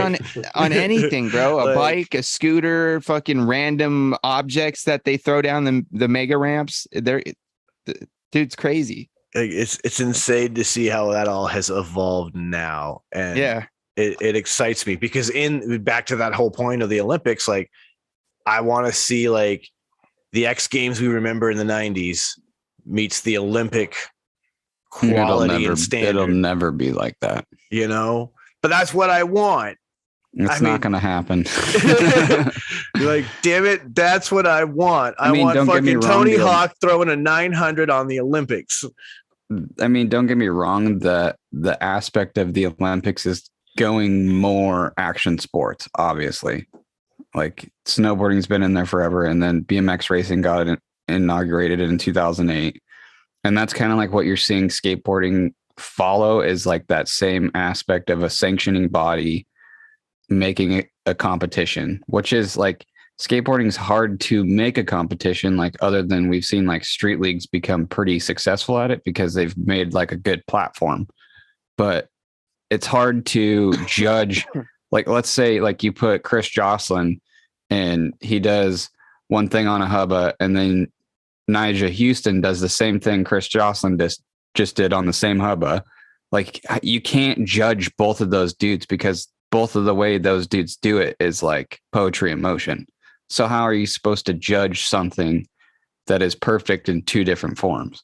on anything, bro. A bike, a scooter, fucking random objects that they throw down the mega ramps. Dude's crazy. it's insane to see how that all has evolved now, and Yeah. it excites me because back to that whole point of the Olympics, like I want to see like the X Games we remember in the 90s meets the Olympic quality and standard. It'll never be like that. But that's what I want. It's not going to happen. You're like, damn it, that's what I want. I mean, want don't get me fucking wrong, Tony Hawk throwing a 900 on the Olympics. I mean, don't get me wrong. The aspect of the Olympics is going more action sports, obviously. Like snowboarding's been in there forever, and then BMX racing got inaugurated in 2008. And that's kind of like what you're seeing skateboarding follow, is like that same aspect of a sanctioning body making it a competition, which is like skateboarding is hard to make a competition, like other than we've seen like street leagues become pretty successful at it because they've made like a good platform. But it's hard to judge. Like, let's say like you put Chris Jocelyn and he does one thing on a hubba, and then Nyjah Houston does the same thing Chris Jocelyn just did on the same hubba. Like, you can't judge both of those dudes because both of the way those dudes do it is like poetry in motion. So how are you supposed to judge something that is perfect in two different forms?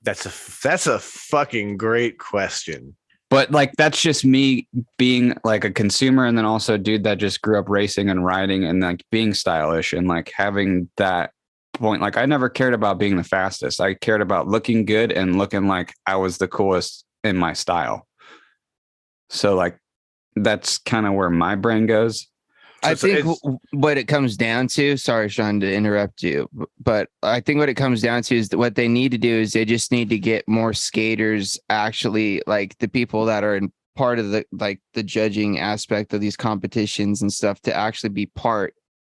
That's a fucking great question. But like, that's just me being like a consumer, and then also a dude that just grew up racing and riding and like being stylish and like having that point. Like, I never cared about being the fastest. I cared about looking good and looking like I was the coolest in my style. So like, that's kind of where my brain goes. I think what it comes down to, sorry, Sean, to interrupt you, but I think what it comes down to is that what they need to do is they just need to get more skaters, actually, like the people that are in part of the judging aspect of these competitions and stuff, to actually be part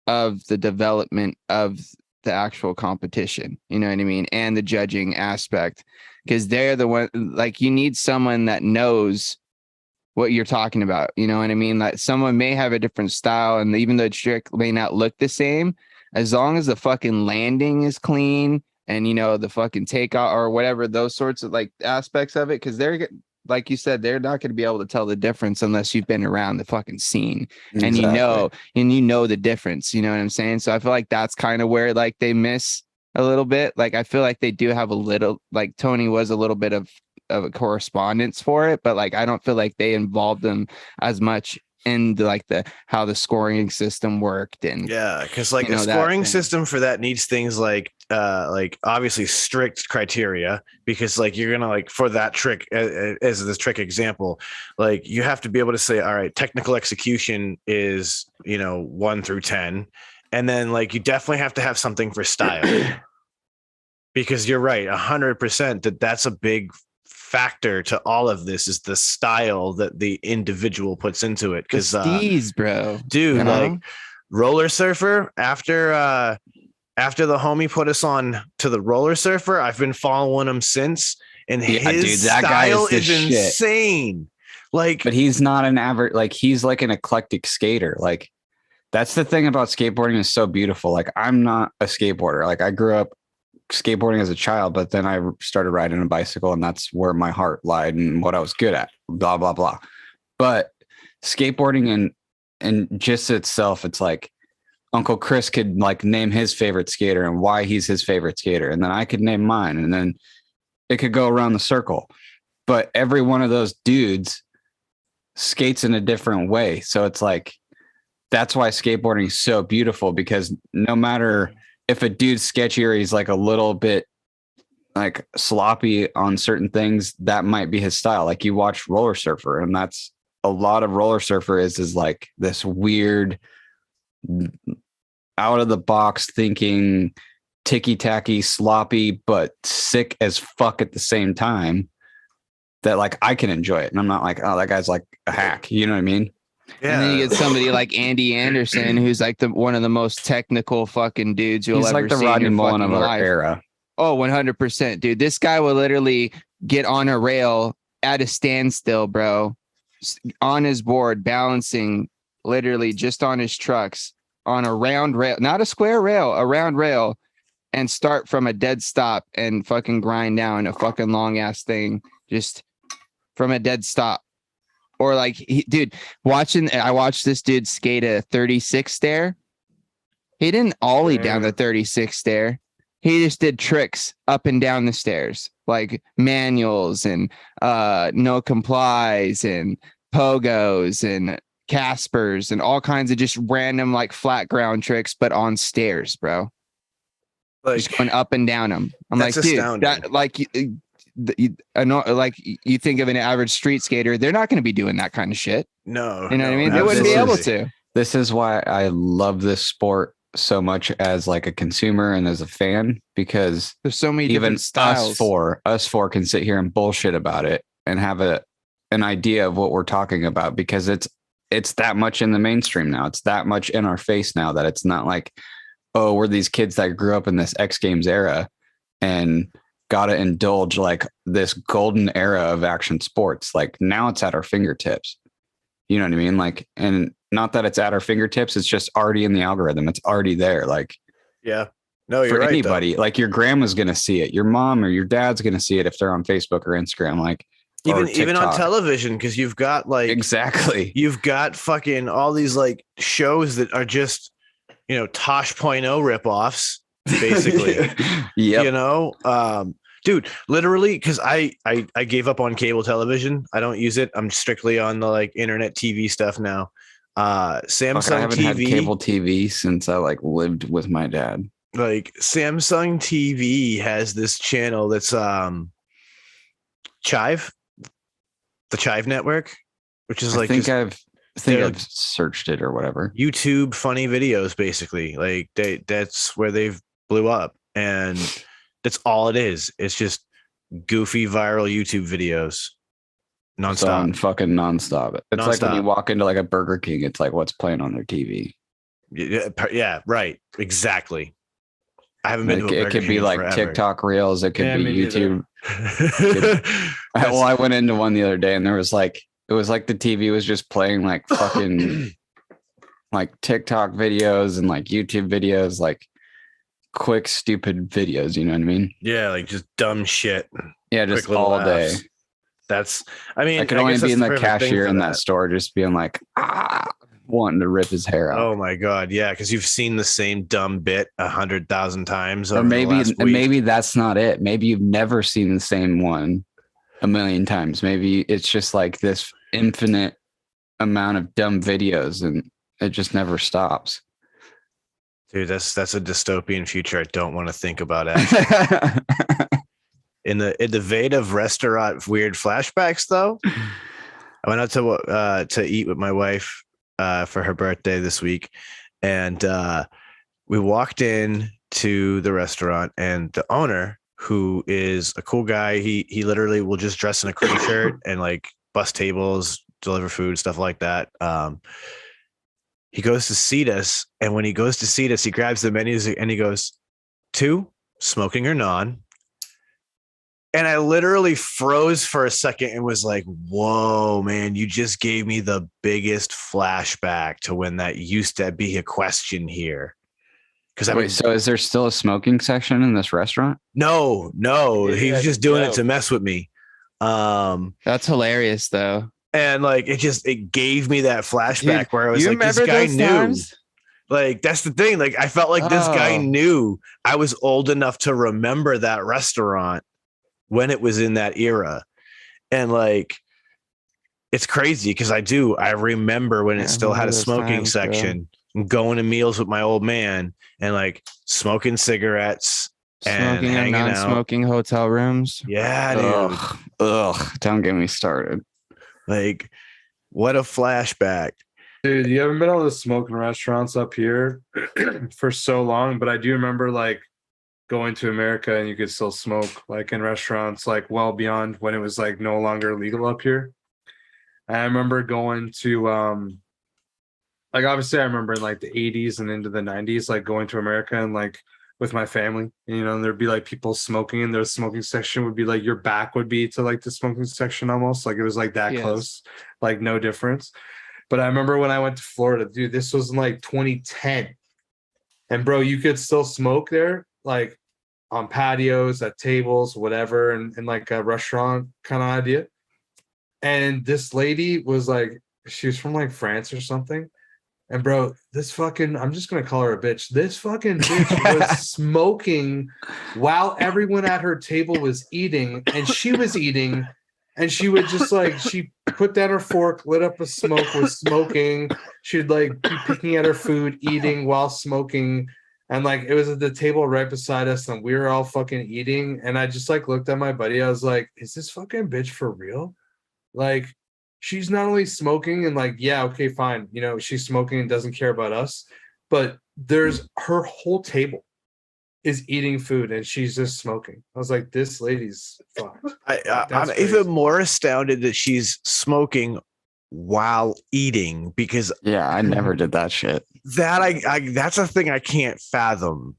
of the development of the actual competition. You know what I mean? And the judging aspect, because they're the one, like, you need someone that knows what you're talking about. You know what I mean? Like, someone may have a different style, and even though the trick may not look the same, as long as the fucking landing is clean and, the fucking takeoff or whatever, those sorts of like aspects of it. Cause they're, like you said, they're not going to be able to tell the difference unless you've been around the fucking scene. Exactly. And you know the difference. You know what I'm saying? So I feel like that's kind of where like they miss a little bit. Like, I feel like they do have a little, like Tony was a little bit of a correspondence for it, but like, I don't feel like they involved them as much in how the scoring system worked. And yeah, because like a scoring system for that needs things like obviously strict criteria, because like you're gonna, like, for that trick, as this trick example, like you have to be able to say, all right, technical execution is 1 through 10, and then like you definitely have to have something for style, because you're right 100% that's a big factor to all of this, is the style that the individual puts into it. Because steez, bro, dude, like Roller Surfer, after the homie put us on to the Roller Surfer, I've been following him since, and his style is insane. Like, but he's not an average, like, he's like an eclectic skater. Like, that's the thing about skateboarding, is so beautiful. Like, I'm not a skateboarder. Like, I grew up skateboarding as a child, but then I started riding a bicycle, and that's where my heart lied and what I was good at, blah, blah, blah. But skateboarding and just itself, it's like Uncle Chris could like name his favorite skater and why he's his favorite skater. And then I could name mine, and then it could go around the circle. But every one of those dudes skates in a different way. So it's like, that's why skateboarding is so beautiful, because no matter if a dude's sketchy or he's like a little bit like sloppy on certain things, that might be his style. Like, you watch Roller Surfer, and that's a lot of Roller Surfer is like this weird, out of the box thinking, ticky tacky, sloppy, but sick as fuck at the same time, that like I can enjoy it. And I'm not like, oh, that guy's like a hack. You know what I mean? Yeah. And then you get somebody like Andy Anderson, who's like one of the most technical fucking dudes you'll ever see. He's like the Rodney Mullen of our era. Oh, 100%, dude. This guy will literally get on a rail at a standstill, bro, on his board, balancing literally just on his trucks on a round rail, not a square rail, a round rail, and start from a dead stop and fucking grind down a fucking long ass thing just from a dead stop. Or like, dude, I watched this dude skate a 36 stair. He didn't ollie down the 36 stair. He just did tricks up and down the stairs, like manuals and no complies and pogos and Caspers and all kinds of just random like flat ground tricks, but on stairs, bro. Like, Just going up and down them. I'm like, that's dude, astounding. that like like you think of an average street skater, they're not going to be doing that kind of shit. No, You know what I mean? no, They wouldn't be able absolutely. to. This is why I love this sport so much as like a consumer and as a fan, because There's so many even different styles. us four can sit here and bullshit about it and have an idea of what we're talking about, because it's that much in the mainstream now. It's that much in our face now that it's not like, oh, we're these kids that grew up in this X Games era and got to indulge like this golden era of action sports. Like now it's at our fingertips. You know what I mean? Like, and not that it's at our fingertips, it's just already in the algorithm. It's already there. Like, Yeah. No, you're for right. anybody, like your grandma's going to see it. Your mom or your dad's going to see it if they're on Facebook or Instagram. Like, or Even on TikTok. television, because you've got like Exactly. you've got fucking all these like shows that are just, you know, Tosh.0 ripoffs, basically. Yep. You know, dude, literally, because I gave up on cable television. I don't use it. I'm strictly on the like internet TV stuff now. Samsung Fuck, I haven't TV, had cable TV since I like lived with my dad. like Samsung TV has this channel that's Chive, the Chive network, which is like just I think I've searched it or whatever. YouTube funny videos, basically. Like that's where they've blew up, and that's all it is. It's just goofy viral YouTube videos So on nonstop. fucking nonstop. It's like when you Nonstop. walk into like a Burger King, it's like what's playing on their TV. Yeah, right. Exactly. I haven't been Like, to a it Burger could be King like forever. TikTok reels. It could Yeah, be me neither. YouTube. Well, I went into one the other day and there was like, it was like the TV was just playing like fucking like TikTok videos and like YouTube videos, like quick, stupid videos. You know what I mean? Yeah, like just dumb shit. Yeah, just Quick little all day. laughs. That's, I mean, I could I only guess be that's in the perfect thing cashier for in that store just being like, wanting to rip his hair out. Oh my god, yeah, because you've seen the same dumb bit 100,000 times. Or Over the last week. maybe that's not it. Maybe you've never seen the same one a million times. Maybe it's just like this infinite amount of dumb videos and it just never stops. Dude, that's a dystopian future I don't want to think about. Actually, in the vein of restaurant weird flashbacks, though, I went out to eat with my wife for her birthday this week, and we walked in to the restaurant, and the owner, who is a cool guy, he literally will just dress in a crew shirt and like bus tables, deliver food, stuff like that. He goes to seat us, and when he goes to seat us, he grabs the menus and he goes, 2, smoking or non. And I literally froze for a second and was like, whoa, man, you just gave me the biggest flashback to when that used to be a question here. Because Wait, so is there still a smoking section in this restaurant? no, he was just doing it to mess with me. That's hilarious, though. And like it gave me that flashback Dude, where I was you like, this remember guy those knew. times? Like, that's the thing. Like, I felt like this guy Oh. knew I was old enough to remember that restaurant when it was in that era. And like, it's crazy because I remember when Yeah, it still had remember a those smoking times, bro. section, and going to meals with my old man and like smoking cigarettes and Smoking in hanging out. non-smoking hotel rooms. Yeah, dude. Ugh, don't get me started. Like, what a flashback. Dude, you haven't been able to smoke in restaurants up here for so long, but I do remember like going to America and you could still smoke like in restaurants, like well beyond when it was like no longer legal up here. I remember going to like obviously I remember in like the 80s and into the 90s, like going to America and like with my family, you know, and there'd be like people smoking and their smoking section would be like your back would be to like the smoking section almost, like it was like that Yes. close, like no difference. But I remember when I went to Florida, dude, this was in like 2010. And bro, you could still smoke there. like on patios, at tables, whatever, and like a restaurant kind of idea. And this lady was like, she was from like France or something. And bro, this fucking, I'm just gonna call her a bitch. This fucking bitch was smoking while everyone at her table was eating, and she was eating, and she would just like, she put down her fork, lit up a smoke, was smoking. She'd like be picking at her food, eating while smoking. And like it was at the table right beside us, and we were all fucking eating. And I just like looked at my buddy. I was like, is this fucking bitch for real? Like, she's not only smoking and like, yeah, okay, fine. You know, she's smoking and doesn't care about us, but there's her whole table is eating food and she's just smoking. I was like, this lady's fucked. I'm even more astounded that she's smoking while eating, because Yeah, I never did that shit. that that's a thing I can't fathom.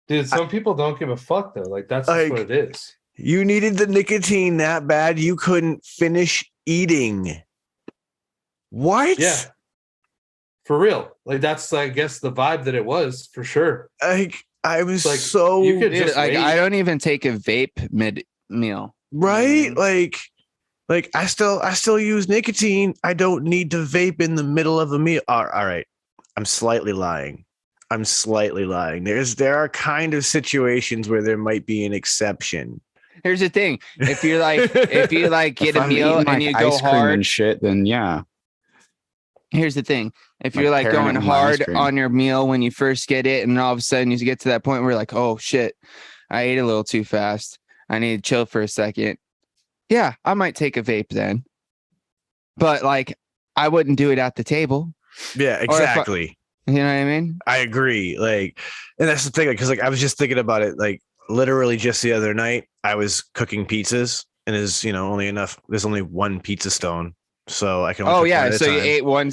Dude, some people don't give a fuck though. Like that's just what it is. You needed the nicotine that bad, you couldn't finish eating. What? Yeah. For real. Like that's, I guess, the vibe that it was for sure. Like I was Like, so you could Dude, just like wait. I don't even take a vape mid meal. right. Like I still use nicotine. I don't need to vape in the middle of a meal. All right. I'm slightly lying. There are kind of situations where there might be an exception. Here's the thing: if you like get If a I'm meal eating, and like, you go ice cream hard, and shit, then yeah. here's the thing: if Like you're like pairing it going with my ice hard cream. on your meal when you first get it, and all of a sudden you get to that point where you're like, oh shit, I ate a little too fast. I need to chill for a second. Yeah, I might take a vape then, but like I wouldn't do it at the table. Yeah, exactly. You know what I mean? I agree. Like, and that's the thing, because like I was just thinking about it, like literally just the other night, I was cooking pizzas, and there's there's only one pizza stone, so I can. Only Oh cook one yeah, at a so you time. ate one.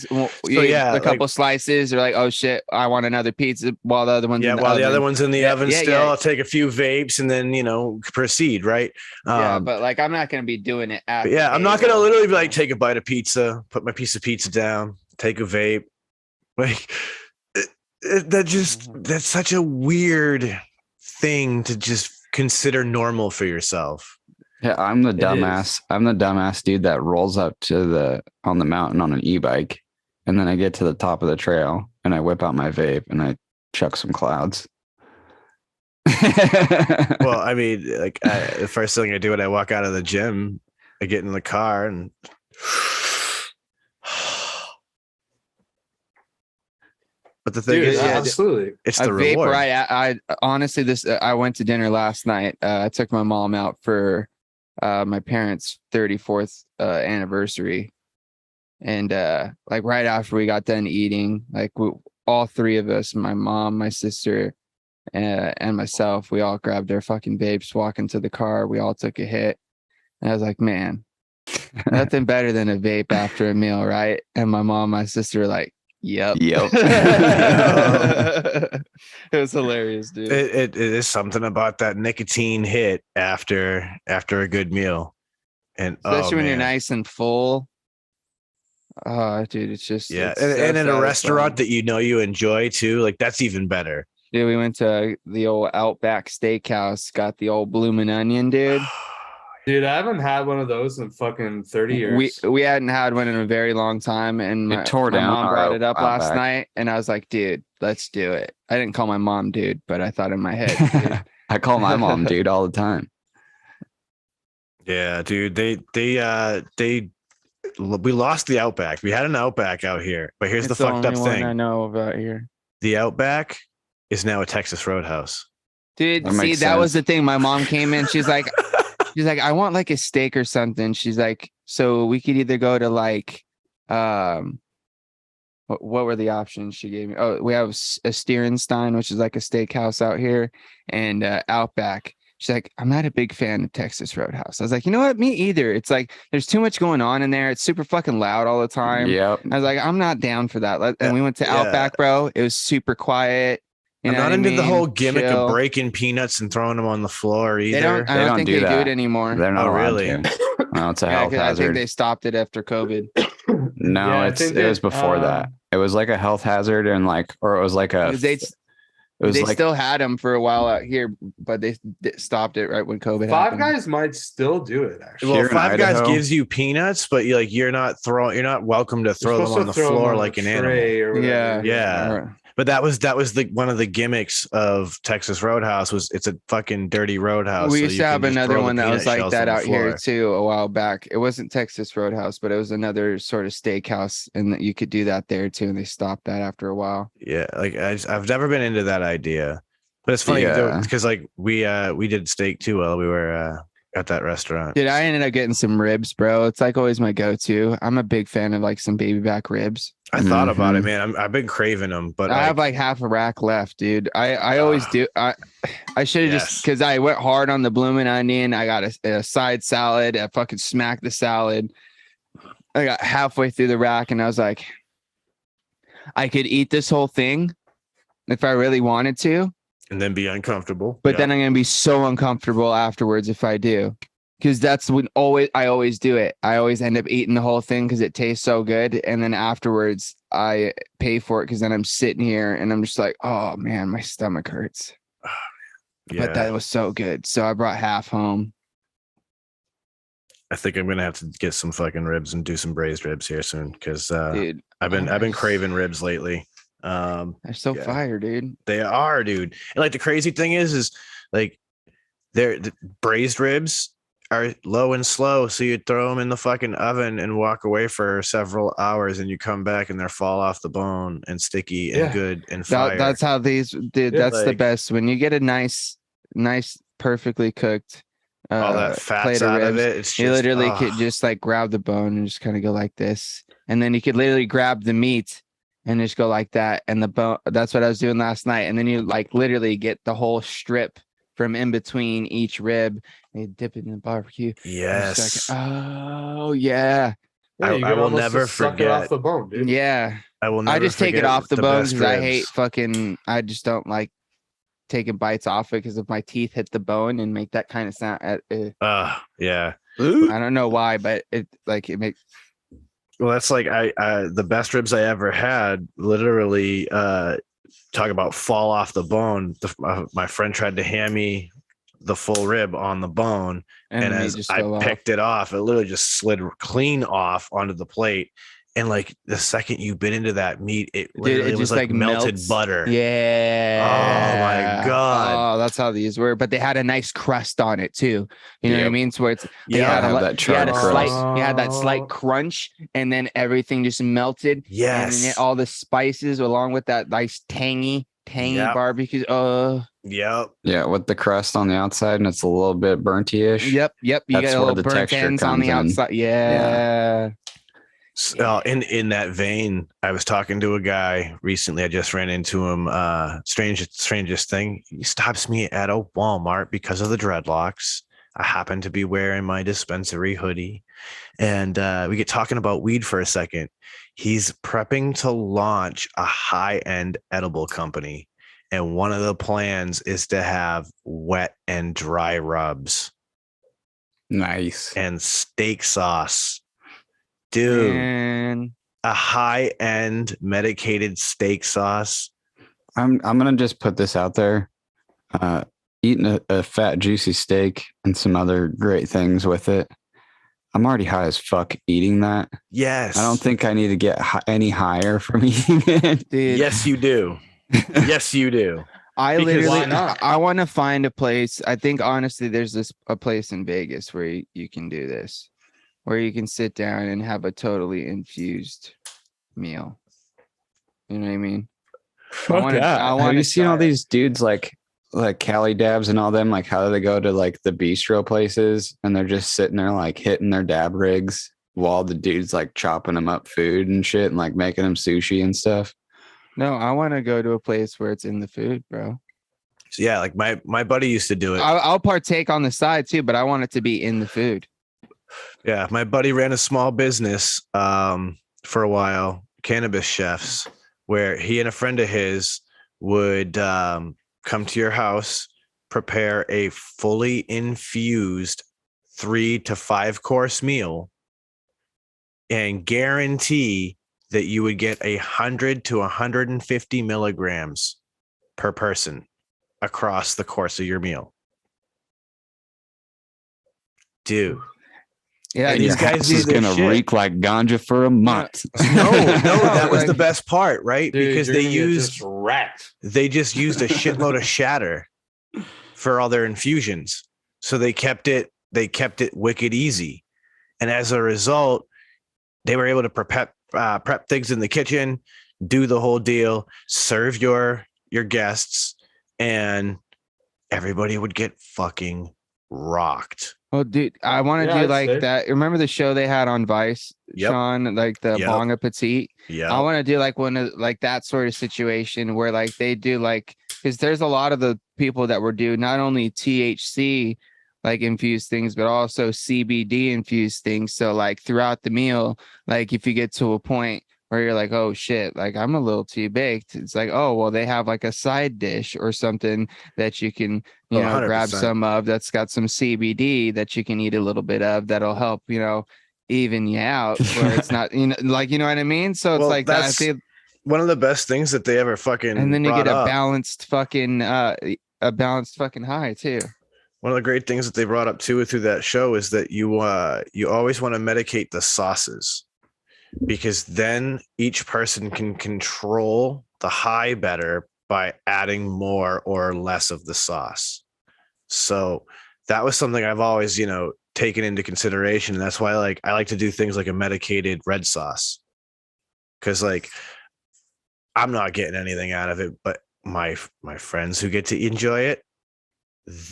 You ate yeah, a couple slices. You're like, oh shit, I want another pizza. While the other one's Yeah, in the while oven. the other one's in the oven yeah, still, yeah. I'll take a few vapes and then proceed. Right. Yeah, but like I'm not gonna be doing it at. But yeah, the I'm not gonna table. literally be like, take a bite of pizza, put my piece of pizza down, take a vape. Like that's such a weird thing to just consider normal for yourself. Yeah, I'm the It dumbass. is. I'm the dumbass dude that rolls up to on the mountain on an e-bike, and then I get to the top of the trail and I whip out my vape and I chuck some clouds. Well, I mean, like the first thing I do when I walk out of the gym, I get in the car and but the thing Dude, is, absolutely. it's A the vape, reward. right? I honestly, I went to dinner last night. I took my mom out for my parents' 34th anniversary, and like right after we got done eating, like all three of us, my mom, my sister, and myself, we all grabbed our fucking vapes, walking to the car. We all took a hit, and I was like, man, nothing better than a vape after a meal, right? And my mom, my sister were like, yep. It was hilarious, dude. It is something about that nicotine hit after a good meal, and Especially when you're man. nice and full. Oh, dude, it's just Yeah, it's and so in a satisfying. restaurant that you enjoy too, like that's even better. Dude, we went to the old Outback Steakhouse, got the old bloomin' onion, dude. Dude, I haven't had one of those in fucking 30 years. We hadn't had one in a very long time, and It tore my down mom our brought it up last Outback. night, and I was like, dude, let's do it. I didn't call my mom dude, but I thought in my head, dude. I call my mom dude all the time. Yeah, dude, we lost the Outback. We had an Outback out here, but here's It's the fucked up only one I thing: know about here. the Outback is now a Texas Roadhouse. Dude, That see, makes that was the sense. thing. My mom came in, she's like, I want like a steak or something. She's like, so we could either go to like, what were the options she gave me? Oh, we have a Stierenstein, which is like a steakhouse out here, and Outback. She's like, I'm not a big fan of Texas Roadhouse. I was like, you know what? Me either. It's like there's too much going on in there. It's super fucking loud all the time. Yep. I was like, I'm not down for that. And we went to Yeah. Outback, bro. It was super quiet. You I'm know not what I into the mean? whole gimmick Chill. of breaking peanuts and throwing them on the floor either. They don't. I They don't don't think do they do that. it anymore. They're not Oh, allowed really? to. No, it's a Yeah, health 'cause I think hazard. they stopped it after COVID. No, Yeah, I it think was that, before that. It was like a health hazard, and like, or it was like a Because they It was They like still had them for a while out here, but they stopped it right when COVID Five happened. Guys might still do it. Actually, Well, Here in Five Guys Idaho. gives you peanuts, but you're not welcome to throw them on the floor like an animal. Or whatever. Yeah. But that was the one of the gimmicks of Texas Roadhouse was it's a fucking dirty roadhouse. We so used you to can have just another throw the one that peanut was like shells that on the out here floor. too a while back. It wasn't Texas Roadhouse, but it was another sort of steakhouse, and that you could do that there too. And they stopped that after a while. Yeah, like I've never been into that idea, but it's funny Yeah. because like we did steak too while we were at that restaurant. Dude, I ended up getting some ribs, bro. It's like always my go-to. I'm a big fan of like some baby back ribs. I thought about it, Mhm. man. I've been craving them, but I have like half a rack left, dude. I always do. I should have just Yes. because I went hard on the blooming onion. I got a side salad. I fucking smacked the salad. I got halfway through the rack and I was like, I could eat this whole thing if I really wanted to, and then be uncomfortable. but Yeah. then I'm gonna be so uncomfortable afterwards if I do. Because that's when I always do it. I always end up eating the whole thing because it tastes so good. And then afterwards I pay for it because then I'm sitting here and I'm just like, oh man, my stomach hurts. Yeah. But that was so good. So I brought half home. I think I'm gonna have to get some fucking ribs and do some braised ribs here soon because Dude, I've been craving ribs lately. they're so yeah. fire, dude. They are, dude. And like the crazy thing is like the braised ribs are low and slow, so you throw them in the fucking oven and walk away for several hours, and you come back and they fall off the bone and sticky and good and fire. That's how these, dude. Yeah, That's the like- best when you get a nice, perfectly cooked all that plate fat's of out ribs. of it. It's You just, literally ugh. could just like grab the bone and just kind of go like this, and then you could literally grab the meat and just go like that, and the bone. That's what I was doing last night, and then you like literally get the whole strip from in between each rib and you dip it in the barbecue. Yes. Oh yeah, Yeah, you I can will almost never just suck it off forget. the bone, dude. yeah. I will never I just take it forget off the bone best because I ribs. hate fucking. I just don't like taking bites off it because if my teeth hit the bone and make that kind of sound. Yeah. I don't know why, but it makes. Well, that's like I the best ribs I ever had. Literally, talk about fall off the bone. My friend tried to hand me the full rib on the bone, and the meat as just I fell off. picked it off, it literally just slid clean off onto the plate. And like the second you bit into that meat, it literally was just, like melted melts. butter. Yeah. Oh my God. Oh, that's how these were. But they had a nice crust on it too. You know what I Yep. mean? So it's Yeah, had have a, that you had charred a crust. slight, you had that slight crunch, and then everything just melted. Yes. And then all the spices along with that nice tangy Yep. barbecue. Yep. Yeah, with the crust on the outside and it's a little bit burnt-ish. Yep. You That's got a where little the burnt texture ends on the comes in. outside. Yeah. So, in that vein, I was talking to a guy recently. I just ran into him. Strangest thing. He stops me at a Walmart because of the dreadlocks. I happen to be wearing my dispensary hoodie, and we get talking about weed for a second. He's prepping to launch a high-end edible company, and one of the plans is to have wet and dry rubs Nice. and steak sauce. Dude, Man. a high-end medicated steak sauce. I'm gonna just put this out there. Eating a fat juicy steak and some other great things with it. I'm already high as fuck eating that. Yes. I don't think I need to get any higher from eating it. Dude. Yes, you do. Yes, you do. I Because literally, why not? I want to find a place. I think honestly, there's a place in Vegas where you can do this, where you can sit down and have a totally infused meal. You know what I mean? Fuck yeah. I Have wanna you seen all try it. these dudes like Cali Dabs and all them? Like how they go to like the bistro places and they're just sitting there like hitting their dab rigs while the dude's like chopping them up food and shit and like making them sushi and stuff. No, I want to go to a place where it's in the food, bro. So yeah, like my buddy used to do it. I'll partake on the side too, but I want it to be in the food. Yeah, my buddy ran a small business for a while, Cannabis Chefs, where he and a friend of his would come to your house, prepare a fully infused 3 to 5 course meal, and guarantee that you would get 100 to 150 milligrams per person across the course of your meal. Dude. Yeah, And these Your guys house do is this gonna shit. reek like ganja for a month. No, that was like- the best part, right? Dude, Because you're they gonna get used just wrecked. they just used a shitload of shatter for all their infusions. So they kept it wicked easy. And as a result, they were able to prep things in the kitchen, do the whole deal, serve your guests, and everybody would get fucking rocked. Oh, dude, I want to Yeah, do I'd like say. that. Remember the show they had on Vice, Yep. Sean, like the Yep. Bong Appetit? I Yeah. want to do like one of like that sort of situation where like they do like, because there's a lot of the people that were doing not only THC like infused things, but also CBD infused things. So like throughout the meal, like if you get to a point where you're like, oh shit, like I'm a little too baked, it's like, oh well, they have like a side dish or something that you can, you Oh, know, grab 100%. some of that's got some CBD that you can eat a little bit of that'll help, you know, even you out where it's not, you know, like, you know what I mean? So it's Well, like that. I that's feel, one of the best things that they ever fucking and then you get brought a up. balanced fucking high too. One of the great things that they brought up too through that show is that you always want to medicate the sauces, because then each person can control the high better by adding more or less of the sauce. So that was something I've always, taken into consideration. And that's why I like to do things like a medicated red sauce. Cause like I'm not getting anything out of it, but my friends who get to enjoy it,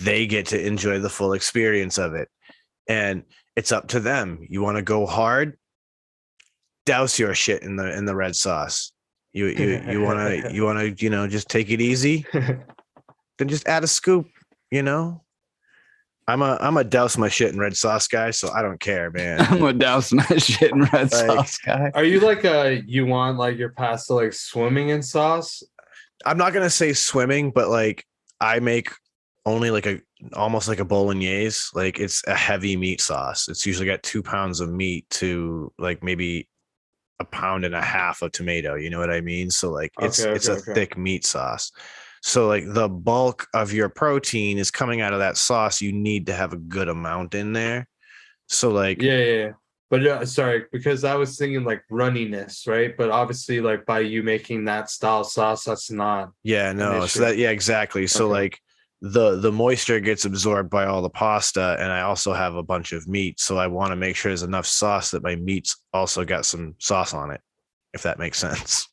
they get to enjoy the full experience of it. And it's up to them. You want to go hard, douse your shit in the red sauce. You want to just take it easy, then just add a scoop. I'm a douse my shit in red sauce guy, so I don't care, man. I'm gonna douse my shit in red Like- sauce, guy. Are you like you want like your pasta like swimming in sauce? I'm not gonna say swimming, but like I make only like almost like a bolognese. Like it's a heavy meat sauce. It's usually got 2 pounds of meat to like maybe 1.5 pounds of tomato. You know what I mean? So like it's a thick meat sauce. So like the bulk of your protein is coming out of that sauce. You need to have a good amount in there. So like Yeah. But sorry, because I was thinking like runniness, right? But obviously, like by you making that style sauce, that's not. yeah, no. issue. So that exactly. So Okay. like the moisture gets absorbed by all the pasta, and I also have a bunch of meat. So I want to make sure there's enough sauce that my meat's also got some sauce on it, if that makes sense.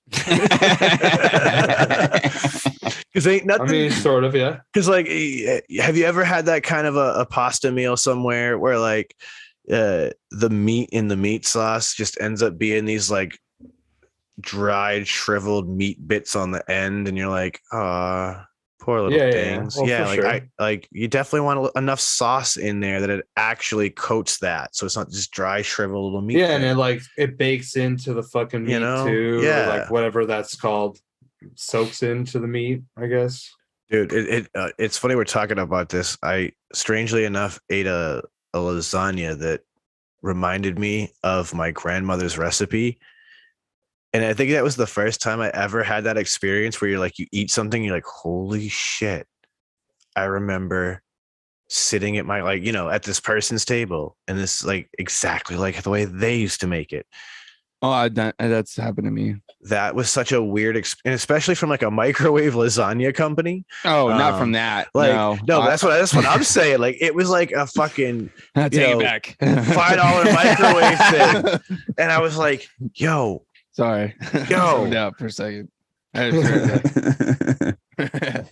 Because ain't nothing. I mean, sort of, yeah. Because like, have you ever had that kind of a pasta meal somewhere where like the meat in the meat sauce just ends up being these like dried, shriveled meat bits on the end, and you're like, poor little things. Well, Yeah, for like sure. you definitely want enough sauce in there that it actually coats that, so it's not just dry, shriveled little meat. Yeah, and thing. it bakes into the fucking meat too. Yeah. Or like whatever that's called, soaks into the meat, I guess. Dude, it's funny we're talking about this. I strangely enough ate a lasagna that reminded me of my grandmother's recipe. And I think that was the first time I ever had that experience where you're like, you eat something, you're like, holy shit. I remember sitting at my, at this person's table, and this like exactly like the way they used to make it. Oh, that's happened to me. That was such a weird experience, and especially from like a microwave lasagna company. Oh, not from that. Like, no, that's what I'm saying. Like, it was like a fucking I'll take it back. $5 microwave thing, and I was like, "Yo, sorry, Yo. zoned out for a second. I just heard that.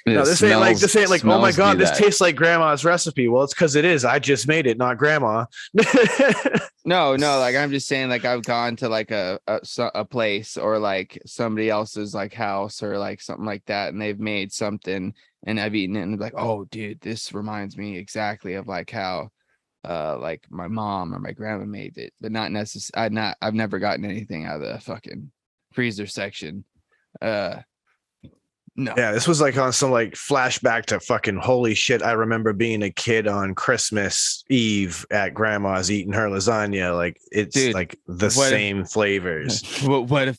no, this ain't like, oh my smells god, do this that. tastes like grandma's recipe." Well, it's because it is. I just made it, not grandma. No, like I'm just saying, like I've gone to like a place or like somebody else's like house or like something like that, and they've made something, and I've eaten it, and like, oh, dude, this reminds me exactly of like how, like my mom or my grandma made it, but not necessarily. I've never gotten anything out of the fucking freezer section, No. Yeah, this was like on some like flashback to fucking holy shit. I remember being a kid on Christmas Eve at grandma's eating her lasagna. Like it's Dude, like the what if- same flavors. What if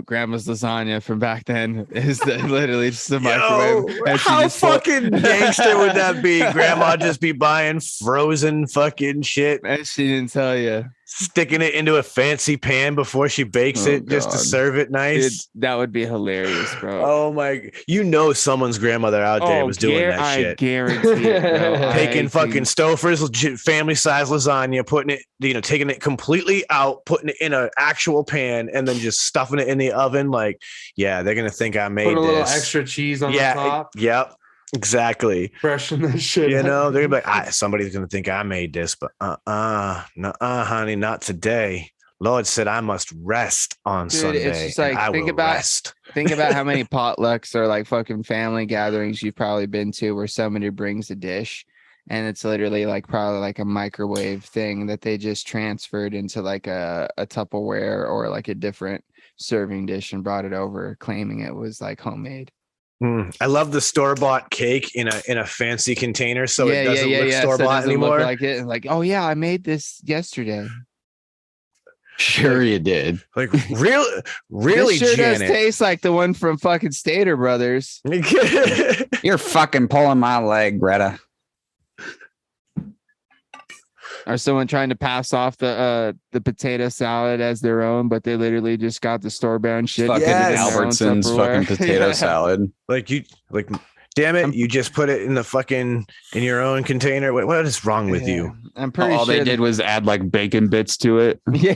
grandma's lasagna from back then is literally just a Yo, microwave? And she how just pull- fucking gangster would that be? Grandma just be buying frozen fucking shit, And she didn't tell you. sticking it into a fancy pan before she bakes Oh, it just to God. serve it Dude, nice. that would be hilarious, bro. Oh my! You know someone's grandmother out there was doing that I shit. guarantee it, bro. Taking I fucking can- Stouffer's legit family size lasagna, putting it, taking it completely out, putting it in an actual pan, and then just stuffing it in the oven. Like, yeah, they're gonna think I made Put a little this. extra cheese on Yeah, the top. Yep, exactly. Freshen the shit. You know, up. they're gonna be like, somebody's gonna think I made this, but honey, not today. Lord said I must rest on Dude, Sunday. it's just and like, I think will about- rest. Think about how many potlucks or like fucking family gatherings you've probably been to where somebody brings a dish and it's literally like probably like a microwave thing that they just transferred into like a Tupperware or like a different serving dish and brought it over, claiming it was like homemade. I love the store-bought cake in a fancy container, so it doesn't look So it store-bought doesn't anymore. look like it. And like, oh yeah, I made this yesterday. Sure, you did. Like really, This sure does Janet. taste like the one from fucking Stater Brothers. You're fucking pulling my leg, Greta. Or someone trying to pass off the potato salad as their own, but they literally just got the store-bound shit. Fucking Yes. Albertsons fucking potato Yeah. salad. Damn it, you just put it in in your own container. Wait, what is wrong with you? I'm pretty All sure they did was add like bacon bits to it. Yeah.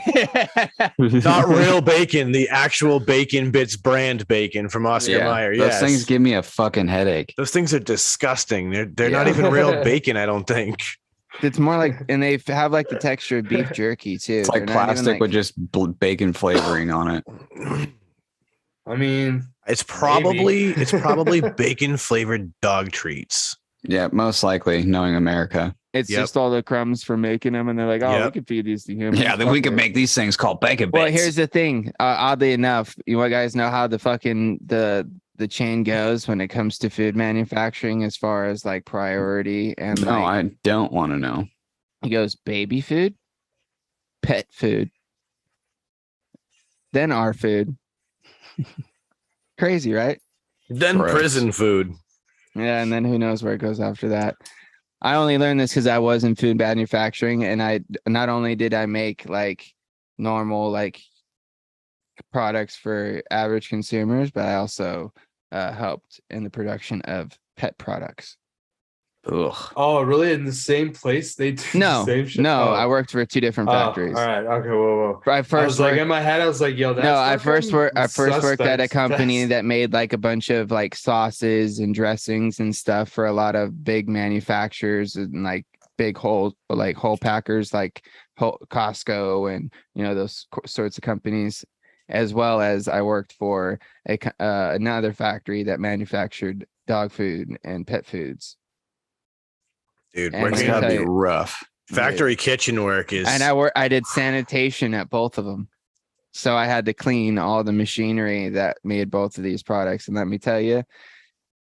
Not real bacon, the actual Bacon Bits brand bacon from Oscar Yeah, Mayer. those Yes. things give me a fucking headache. Those things are disgusting. They're not Yeah. even real bacon, I don't think. It's more like, and they have like the texture of beef jerky too. It's like They're not even, plastic with just bacon flavoring on it. I mean, It's probably bacon flavored dog treats. Yeah, most likely, knowing America. It's Yep. just all the crumbs for making them, and they're like, "Oh, we Yep. could feed these to humans." Yeah, then we Fuck could it. make these things called bacon bits. Well, here's the thing. Oddly enough, you guys know how the fucking the chain goes when it comes to food manufacturing, as far as like priority and No, like, I don't want to know. it goes baby food, pet food, then our food. Crazy, right? Then Gross. prison food. Yeah, and then who knows where it goes after that. I only learned this because I was in food manufacturing, and I not only did I make like normal like products for average consumers, but I also helped in the production of pet products. Ugh. oh, really? In the same place they do No, the same shit? no, Oh. I worked for two different Oh, factories. all right. Okay. Whoa. I I first was like worked, in my head, I was like, yo, that's no, I first fucking worked. I first worked at a suspect. company That's- that made like a bunch of like sauces and dressings and stuff for a lot of big manufacturers and like big whole packers like Costco and those sorts of companies, as well as I worked for another factory that manufactured dog food and pet foods. Dude, And working let me out tell That'd you- be rough. factory kitchen work is And I did sanitation at both of them. So I had to clean all the machinery that made both of these products. And let me tell you,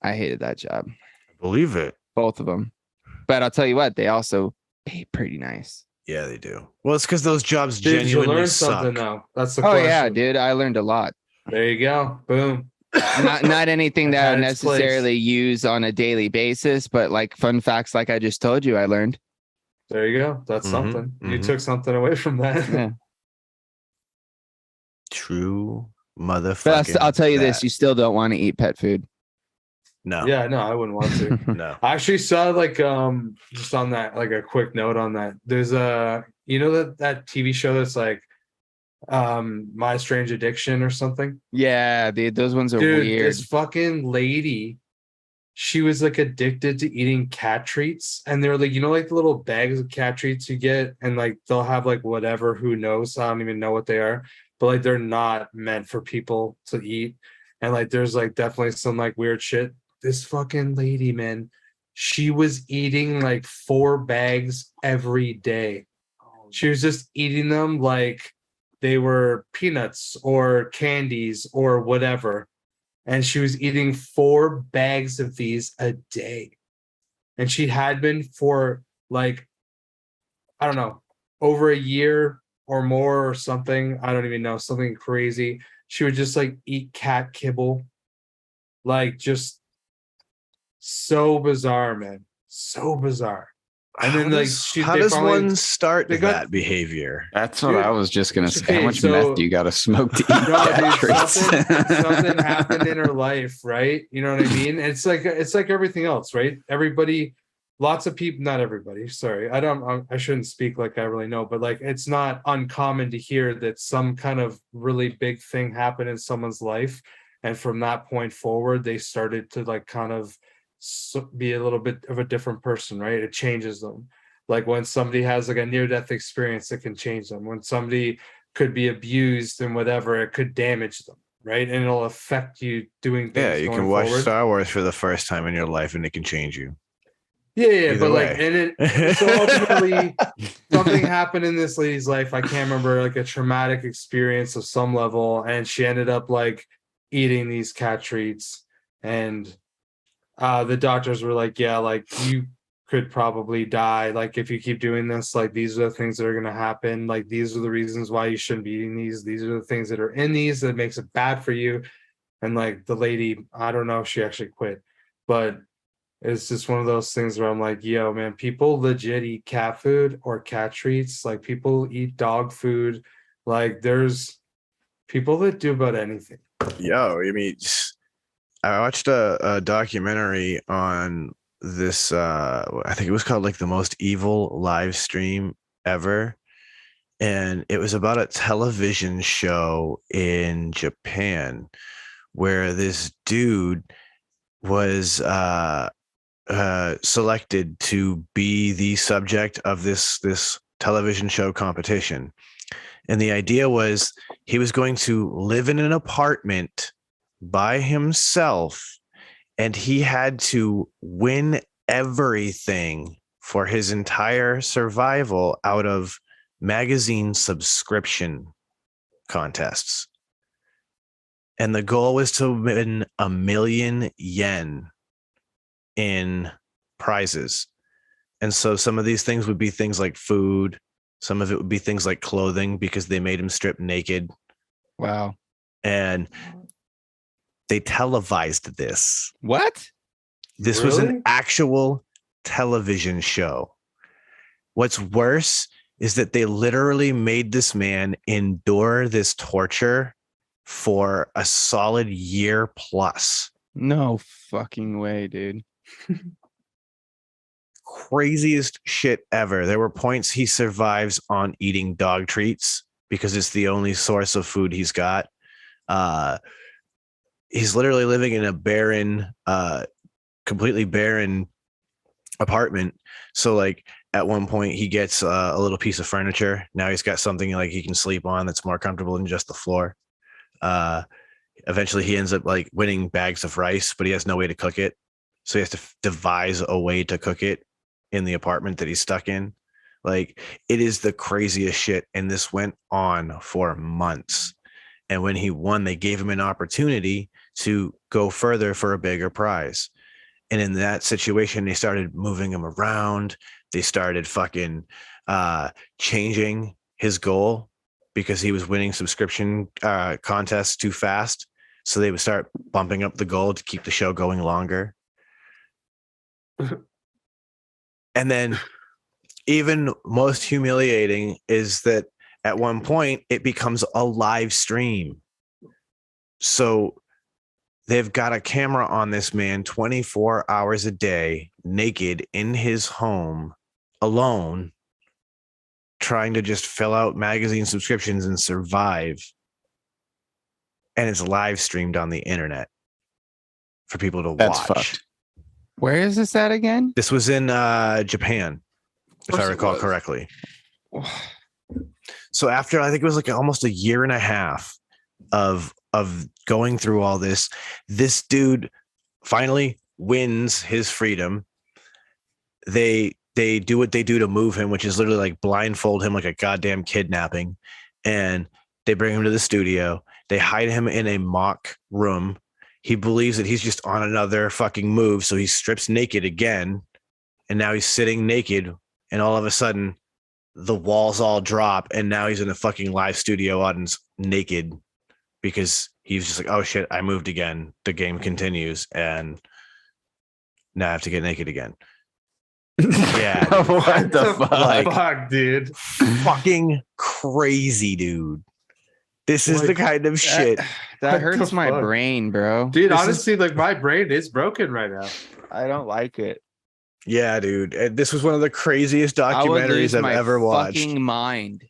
I hated that job. believe it. Both of them. But I'll tell you what, they also pay pretty nice. Yeah, they do. Well, it's because those jobs Dude, did you genuinely learn suck. something now? That's the Oh question. yeah, dude. I learned a lot. There you go. Boom. Not anything that I Had would its place. necessarily use on a daily basis, but like fun facts like I just told you I learned. There you go. That's Mhm, something. You mhm. took something away from that. Yeah. True motherfucking. But I'll tell you this, that. you still don't want to eat pet food. No. Yeah, no, I wouldn't want to. No. I actually saw like just on that, like a quick note on that. There's that TV show that's like My Strange Addiction or something. Yeah, dude, those ones are Dude, weird. this fucking lady, she was like addicted to eating cat treats, and they're like, like the little bags of cat treats you get, and like they'll have like whatever, who knows, I don't even know what they are, but like they're not meant for people to eat, and like there's like definitely some like weird shit. This fucking lady, man, she was eating like 4 bags every day. She was just eating them like they were peanuts or candies or whatever. and she was eating 4 bags of these a day. And she had been for like, I don't know, over a year or more or something. I don't even know, something crazy. She would just like eat cat kibble. Like, just so bizarre, man. So bizarre. And then how does one start that behavior? That's what I was just gonna say. okay, How much meth do you got to smoke to eat cat treats? something happened in her life, right? You know what I mean? It's like everything else, right? Everybody, lots of people, not everybody. Sorry, I shouldn't speak like I really know, but like it's not uncommon to hear that some kind of really big thing happened in someone's life, and from that point forward, they started to like kind of be a little bit of a different person, right? It changes them. Like when somebody has like a near-death experience, it can change them. When somebody could be abused and whatever, it could damage them, right? And it'll affect you doing things. Yeah, you can watch Star Wars for the first time in your life and it can change you. Yeah, but like, and it so ultimately something happened in this lady's life. I can't remember, like a traumatic experience of some level, and she ended up like eating these cat treats, and the doctors were like, yeah, like you could probably die, like if you keep doing this, like these are the things that are going to happen, like these are the reasons why you shouldn't be eating these are the things that are in these that makes it bad for you. And like the lady, I don't know if she actually quit, but it's just one of those things where I'm like, yo, man, people legit eat cat food or cat treats, like people eat dog food, like there's people that do about anything. Yo, I mean, I watched a documentary on this, I think it was called like the most evil live stream ever. And it was about a television show in Japan where this dude was selected to be the subject of this television show competition. And the idea was he was going to live in an apartment by himself, and he had to win everything for his entire survival out of magazine subscription contests. And the goal was to win 1 million yen in prizes. And so some of these things would be things like food. Some of it would be things like clothing, because they made him strip naked. Wow. And they televised this. What? This was an actual television show. What's worse is that they literally made this man endure this torture for a solid year plus. No fucking way, dude. Craziest shit ever. There were points he survives on eating dog treats because it's the only source of food he's got. He's literally living in a barren, completely barren apartment. So like at one point he gets a little piece of furniture. Now he's got something like he can sleep on that's more comfortable than just the floor. Eventually he ends up like winning bags of rice, but he has no way to cook it. So he has to devise a way to cook it in the apartment that he's stuck in. Like, it is the craziest shit. And this went on for months. And when he won, they gave him an opportunity to go further for a bigger prize. And in that situation, they started moving him around. They started fucking changing his goal because he was winning subscription contests too fast. So they would start bumping up the goal to keep the show going longer. And then even most humiliating is that at one point it becomes a live stream. So they've got a camera on this man 24 hours a day, naked in his home, alone, trying to just fill out magazine subscriptions and survive. And it's live streamed on the internet for people to That's watch. fucked. Where is this at again? This was in Japan, if I recall correctly. So after, I think it was like almost a year and a half of going through all this, this dude finally wins his freedom. They do what they do to move him, which is literally like blindfold him like a goddamn kidnapping. And they bring him to the studio. They hide him in a mock room. he believes that he's just on another fucking move. So he strips naked again. And now he's sitting naked. And all of a sudden, the walls all drop. And now he's in a fucking live studio audience naked because he's just like, oh shit, I moved again. The game continues. And now I have to get naked again. Yeah. Dude. What the fuck? Like, Fuck, dude. fucking crazy, dude. This is Like, the kind of shit. That What hurts the my fuck? brain, bro. Dude, This is- honestly, like my brain is broken right now. I don't like it. Yeah, dude. And this was one of the craziest I would documentaries lose I've my ever watched. fucking mind.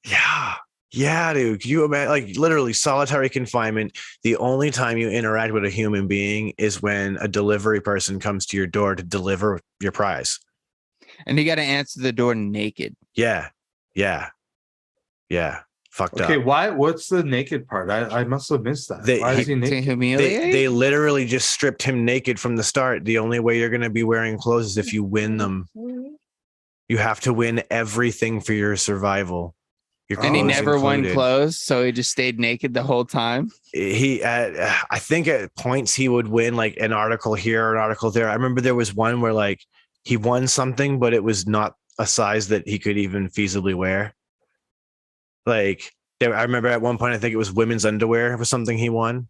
Yeah. Yeah, dude. Can you imagine, like, literally solitary confinement? The only time you interact with a human being is when a delivery person comes to your door to deliver your prize. And you got to answer the door naked. Yeah. Yeah. Yeah. Fucked Okay, up. why? What's the naked part? I must have missed that. They- Why is he To naked? humiliate? They literally just stripped him naked from the start. The only way you're going to be wearing clothes is if you win them. You have to win everything for your survival. Your And he clothes never won included. clothes, so he just stayed naked the whole time. I think at points he would win like an article here, an article there. I remember there was one where like he won something, but it was not a size that he could even feasibly wear. Like I remember at one point, I think it was women's underwear was something he won.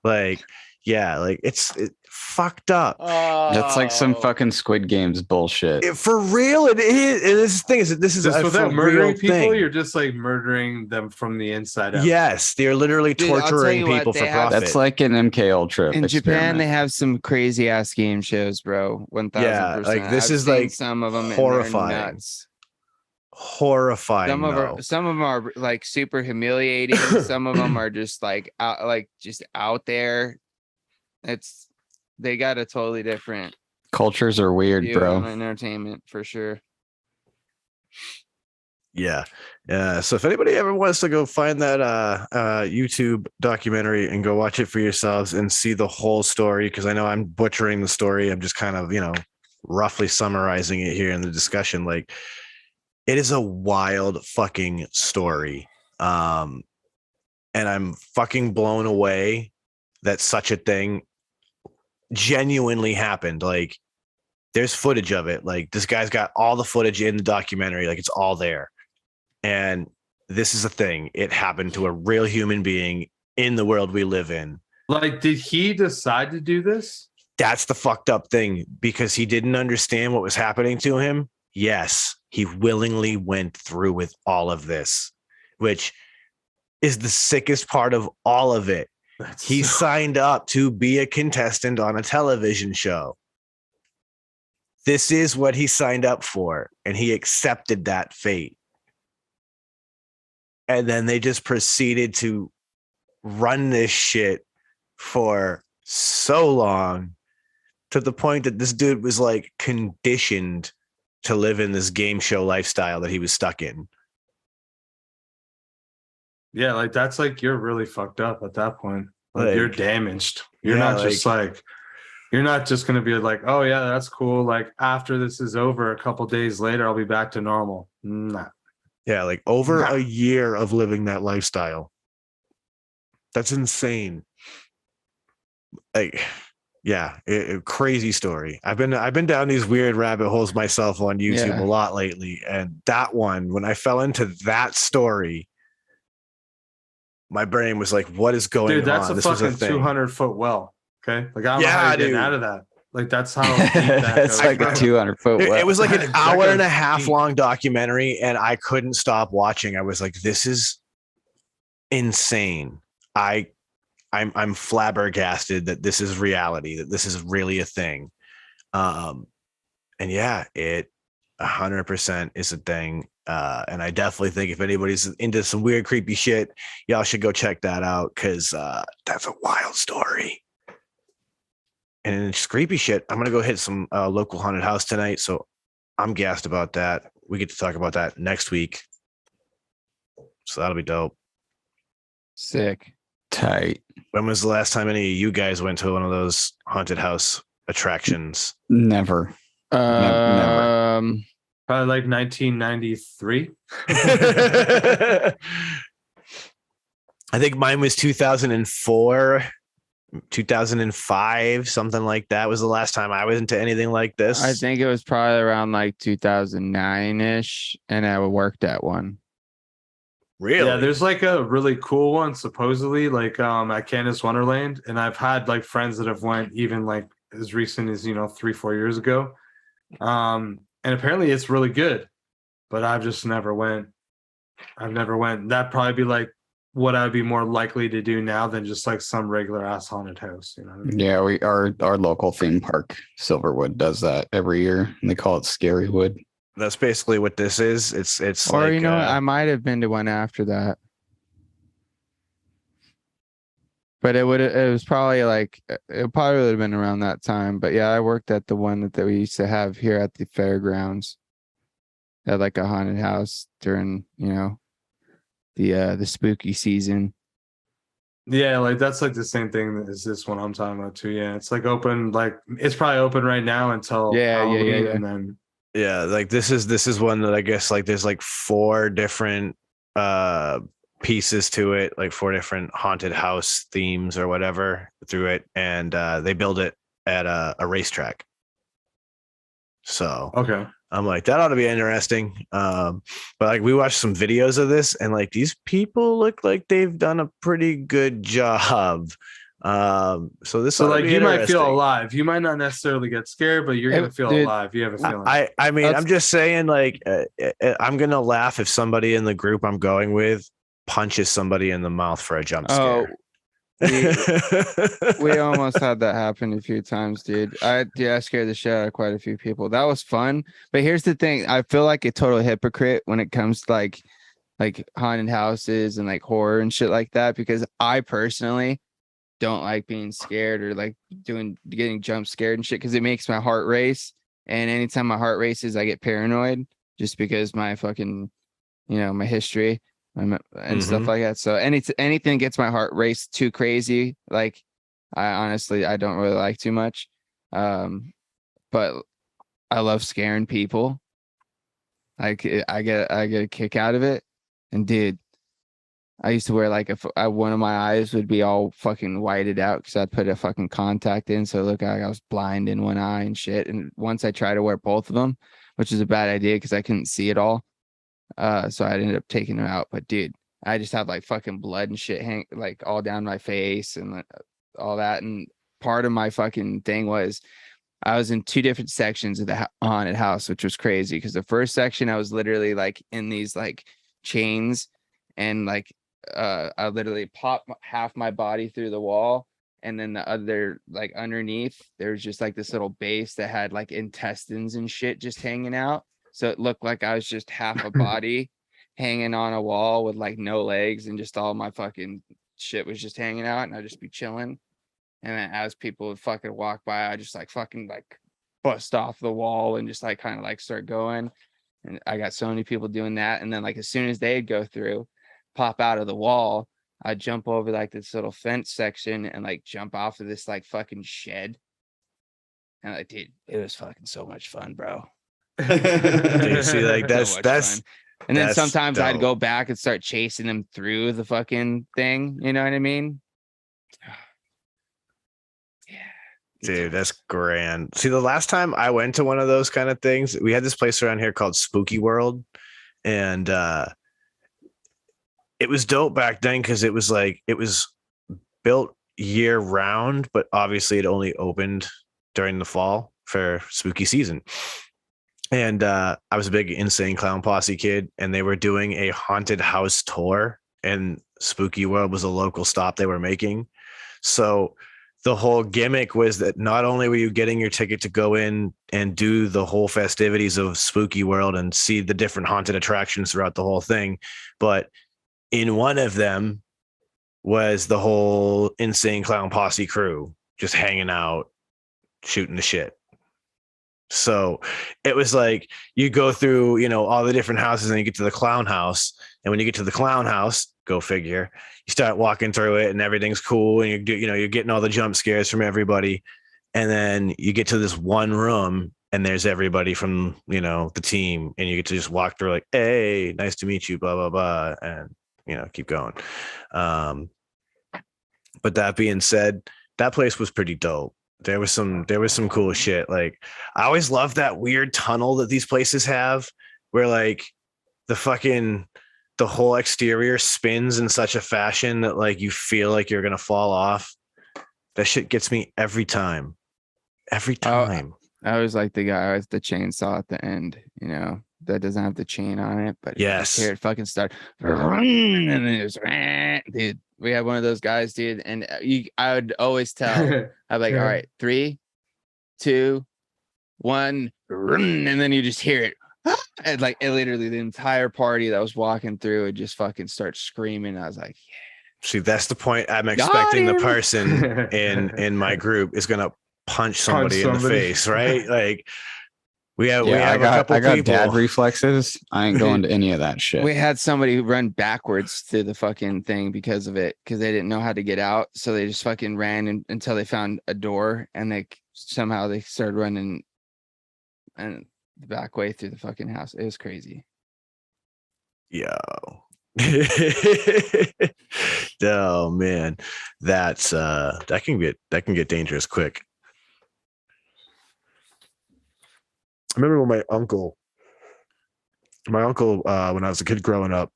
Like, yeah, like it's fucked up. That's like some Oh. fucking Squid Games bullshit. For real, it is. And this thing is, this is Just a without for murdering real people, thing. you're just like murdering them from the inside out. Yes, they're literally Dude, I'll tell torturing you what, people they for have- profit. That's like an MK Ultra In Japan, experiment. they have some crazy ass game shows, bro. 1,000%. Yeah, like, this I've is, seen like, some of them horrifying. And they're nuts. horrifying. Some of them are like super humiliating. Some of them are just like out there. They got a totally different Cultures are weird, view on bro. entertainment for sure. Yeah. So if anybody ever wants to go find that YouTube documentary and go watch it for yourselves and see the whole story, because I know I'm butchering the story. I'm just kind of, roughly summarizing it here in the discussion. Like, it is a wild fucking story. And I'm fucking blown away that such a thing genuinely happened. Like, there's footage of it. Like, this guy's got all the footage in the documentary. Like, it's all there. And this is a thing. It happened to a real human being in the world we live in. Like, did he decide to do this? That's the fucked up thing, because he didn't understand what was happening to him. Yes, he willingly went through with all of this, which is the sickest part of all of it. He signed up to be a contestant on a television show. This is what he signed up for, and he accepted that fate. And then they just proceeded to run this shit for so long, to the point that this dude was like conditioned to live in this game show lifestyle that he was stuck in. Yeah, like that's like you're really fucked up at that point. Like, you're Like, damaged. You're yeah, not just like you're not just gonna be like, oh yeah, that's cool. Like, after this is over, a couple days later, I'll be back to normal. Nah. Yeah, like over a year of living that lifestyle. That's insane. Like, yeah, crazy story. I've been down these weird rabbit holes myself on YouTube Yeah. a lot lately, and that one, when I fell into that story, my brain was like, "What is going Dude, that's on?" a This was a fucking thing. 200-foot well. Okay, like, I don't know how Yeah, you're getting dude. out of that. Like, that's how deep that That's goes, like bro. a 200-foot well. It was like an That hour and a goes half deep. long documentary, and I couldn't stop watching. I was like, "This is insane." I'm flabbergasted that this is reality, that this is really a thing. And yeah, it 100% is a thing. And I definitely think if anybody's into some weird, creepy shit, y'all should go check that out, because that's a wild story. And it's creepy shit. I'm gonna go hit some local haunted house tonight, so I'm gassed about that. We get to talk about that next week, so that'll be dope. Sick. Tight. When was the last time any of you guys went to one of those haunted house attractions? Never. Never. Probably like 1993. I think mine was 2004. 2005, something like that was the last time I was into anything like this. I think it was probably around like 2009-ish, and I worked at one. Really? Yeah, there's like a really cool one supposedly, like at Candace Wonderland, and I've had like friends that have went even like as recent as 3-4 years ago, and apparently it's really good, but I've just never went. I've never went. That'd probably be like what I'd be more likely to do now than just like some regular ass haunted house. You know what I mean? Yeah, our local theme park, Silverwood, does that every year, and they call it Scarywood. That's basically what this is. It's Or like, I might have been to one after that. But it was probably like, it probably would have been around that time. But yeah, I worked at the one that we used to have here at the fairgrounds. At like a haunted house during, the spooky season. Yeah, like that's like the same thing as this one I'm talking about too. Yeah, it's like open, like it's probably open right now until Halloween, and then like this is one that I guess like there's like 4 different pieces to it, like 4 different haunted house themes or whatever through it, and they build it at a racetrack. So okay. I'm like, that ought to be interesting. But like we watched some videos of this, and like these people look like they've done a pretty good job. So this like you might feel alive. You might not necessarily get scared, but you're gonna feel alive. You have a feeling. I mean, I'm just saying, like, I'm gonna laugh if somebody in the group I'm going with punches somebody in the mouth for a jump scare. We almost had that happen a few times, dude. I scared the shit out of quite a few people. That was fun. But here's the thing. I feel like a total hypocrite when it comes to like haunted houses and like horror and shit like that, because I personally don't like being scared or like getting jump scared and shit, because it makes my heart race. And anytime my heart races, I get paranoid just because my fucking, my history and stuff like that. So anything gets my heart race too crazy. Like I don't really like too much. But I love scaring people. Like I get a kick out of it. And dude, I used to wear like one of my eyes would be all fucking whited out because I'd put a fucking contact in, so it looked like I was blind in one eye and shit. And once I tried to wear both of them, which is a bad idea because I couldn't see it all. So I ended up taking them out. But dude, I just have like fucking blood and shit hang like all down my face and all that. And part of my fucking thing was I was in 2 different sections of the haunted house, which was crazy because the first section I was literally like in these like chains, and like I literally popped half my body through the wall, and then the other like underneath there's just like this little base that had like intestines and shit just hanging out. So it looked like I was just half a body hanging on a wall with like no legs, and just all my fucking shit was just hanging out, and I'd just be chilling. And then as people would fucking walk by, I just like fucking like bust off the wall and just like kind of like start going. And I got so many people doing that. And then like as soon as they'd go through, pop out of the wall, I'd jump over like this little fence section and like jump off of this like fucking shed. And like, dude, it was fucking so much fun, bro. Dude, see, like that's fun. And then sometimes dope. I'd go back and start chasing them through the fucking thing. You know what I mean? Yeah. Dude, that's grand. See, the last time I went to one of those kind of things, we had this place around here called Spooky World. And it was dope back then because it was built year round, but obviously it only opened during the fall for spooky season. And I was a big Insane Clown Posse kid, and they were doing a haunted house tour, and Spooky World was a local stop they were making. So the whole gimmick was that not only were you getting your ticket to go in and do the whole festivities of Spooky World and see the different haunted attractions throughout the whole thing, but in one of them was the whole Insane Clown Posse crew just hanging out, shooting the shit. So it was like you go through, all the different houses, and you get to the clown house. And when you get to the clown house, go figure, you start walking through it and everything's cool. And you're getting all the jump scares from everybody. And then you get to this one room and there's everybody from, the team. And you get to just walk through like, hey, nice to meet you, blah, blah, blah. And, keep going. But that being said, that place was pretty dope. There was some cool shit. Like I always love that weird tunnel that these places have where like the whole exterior spins in such a fashion that like you feel like you're gonna fall off. That shit gets me every time. Every time. I always like the guy with the chainsaw at the end, that doesn't have the chain on it, but you just hear Yes. it fucking start, and then it's, dude. We had one of those guys, dude, and I would always tell, I'd be like, all right, 3, 2, 1, and then you just hear it, and like it literally the entire party that was walking through would just fucking start screaming. I was like, See, that's the point. I'm Got expecting the him. person in my group is gonna punch somebody in the face, right? Like we have I a couple got people. dad reflexes. I ain't going to any of that shit. we had somebody run backwards through the fucking thing because of it, because they didn't know how to get out, so they just fucking ran until they found a door, and they started running and the back way through the fucking house. It was crazy. Yo. Oh man, that's that can get dangerous quick. I remember when my uncle when I was a kid growing up,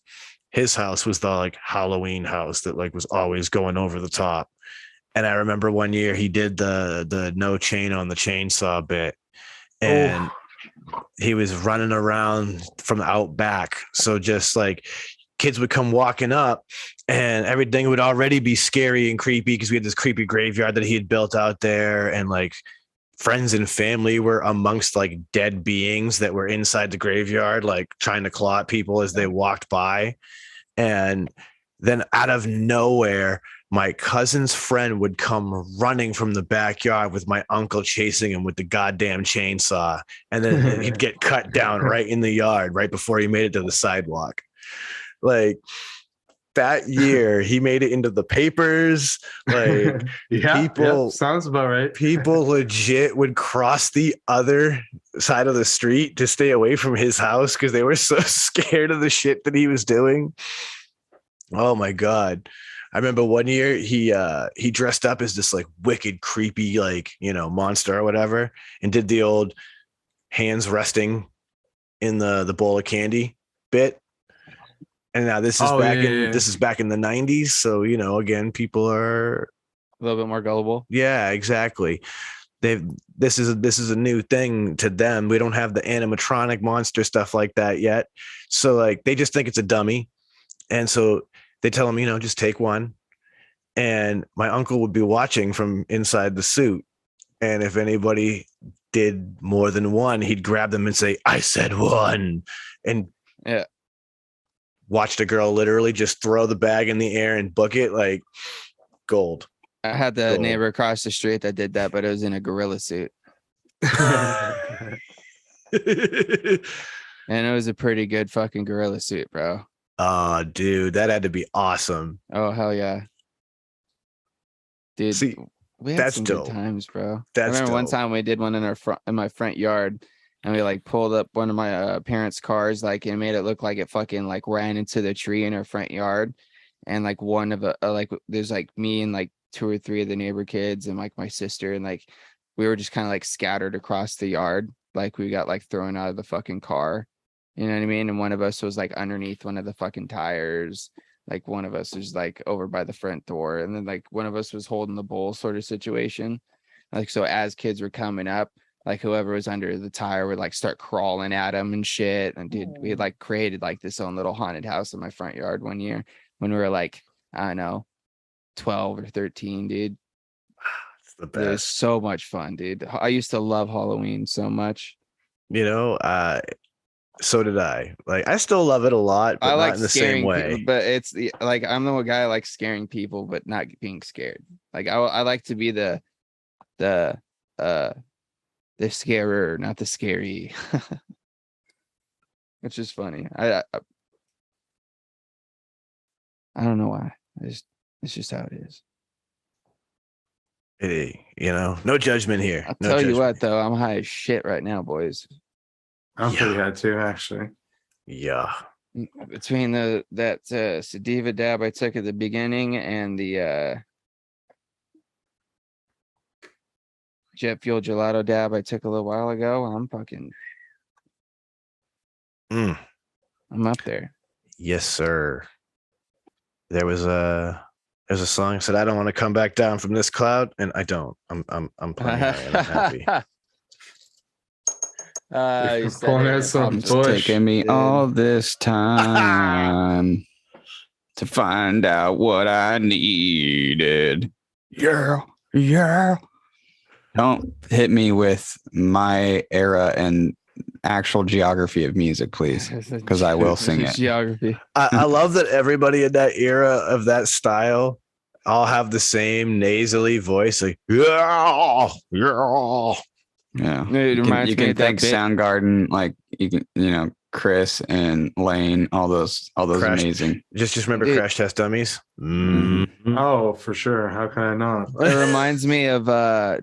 his house was the like Halloween house that like was always going over the top. And I remember one year he did the no chain on the chainsaw bit, and he was running around from out back. So just like kids would come walking up and everything would already be scary and creepy because we had this creepy graveyard that he had built out there, and like friends and family were amongst like dead beings that were inside the graveyard, like trying to claw at people as they walked by. And then out of nowhere, my cousin's friend would come running from the backyard with my uncle chasing him with the goddamn chainsaw. And then he'd get cut down right in the yard right before he made it to the sidewalk. Like that year, he made it into the papers. Like people, sounds about right. people legit would cross the other side of the street to stay away from his house because they were so scared of the shit that he was doing. Oh my God. I remember one year he dressed up as this like wicked, creepy, like, monster or whatever, and did the old hands resting in the bowl of candy bit. And now this is this is back in the 90s. So, again, people are A little bit more gullible. Yeah, exactly. This is a new thing to them. We don't have the animatronic monster stuff like that yet. So like they just think it's a dummy. And so they tell him, just take one. And my uncle would be watching from inside the suit. And if anybody did more than one, he'd grab them and say, I said one. And watched a girl literally just throw the bag in the air and book it like gold. I had the neighbor across the street that did that, but it was in a gorilla suit. And it was a pretty good fucking gorilla suit, bro. Oh, dude, that had to be awesome. Oh, hell yeah. Dude, see, we had some dope. good times, bro. That's I remember dope. one time we did one in my front yard, and we like pulled up one of my parents' cars, like, and made it look like it fucking like ran into the tree in our front yard. And like one of like there's like me and like 2 or 3 of the neighbor kids and like my sister, and like we were just kind of like scattered across the yard, like we got like thrown out of the fucking car, you know what I mean? And one of us was like underneath one of the fucking tires, like one of us was like over by the front door, and then like one of us was holding the bowl sort of situation. Like so as kids were coming up, like whoever was under the tire would like start crawling at them and shit. And dude, we had like created like this own little haunted house in my front yard one year when we were like, I don't know, 12 or 13, dude. It's the best. It was so much fun, dude. I used to love Halloween so much. So did I. Like, I still love it a lot, but I like not in the same way. people, but it's like I'm the guy like scaring people, but not being scared. Like I like to be the scarer, not the scary. Which is funny. I don't know why. It's just how it is. No judgment here. I'll tell you what, though, I'm high as shit right now, boys. I'm pretty high too, actually. Yeah. Between that Sativa dab I took at the beginning and the jet fuel gelato dab I took a little while ago. I'm fucking. I'm up there. Yes, sir. There's a song that said, "I don't want to come back down from this cloud," and I don't. I'm playing high and I'm happy. You said Pulling it, out it some probably It's bush, taken me dude. all this time to find out what I needed. Yeah, yeah. Don't hit me with my era and actual geography of music, please, because I will sing it. Geography. I love that everybody in that era of that style all have the same nasally voice, like yeah, yeah. Yeah, It reminds you me can of that thank bit. Soundgarden, like Chris and Lane, all those Crash. amazing. Just remember Dude. Crash Test Dummies. Oh, for sure. How can I not? It reminds me of the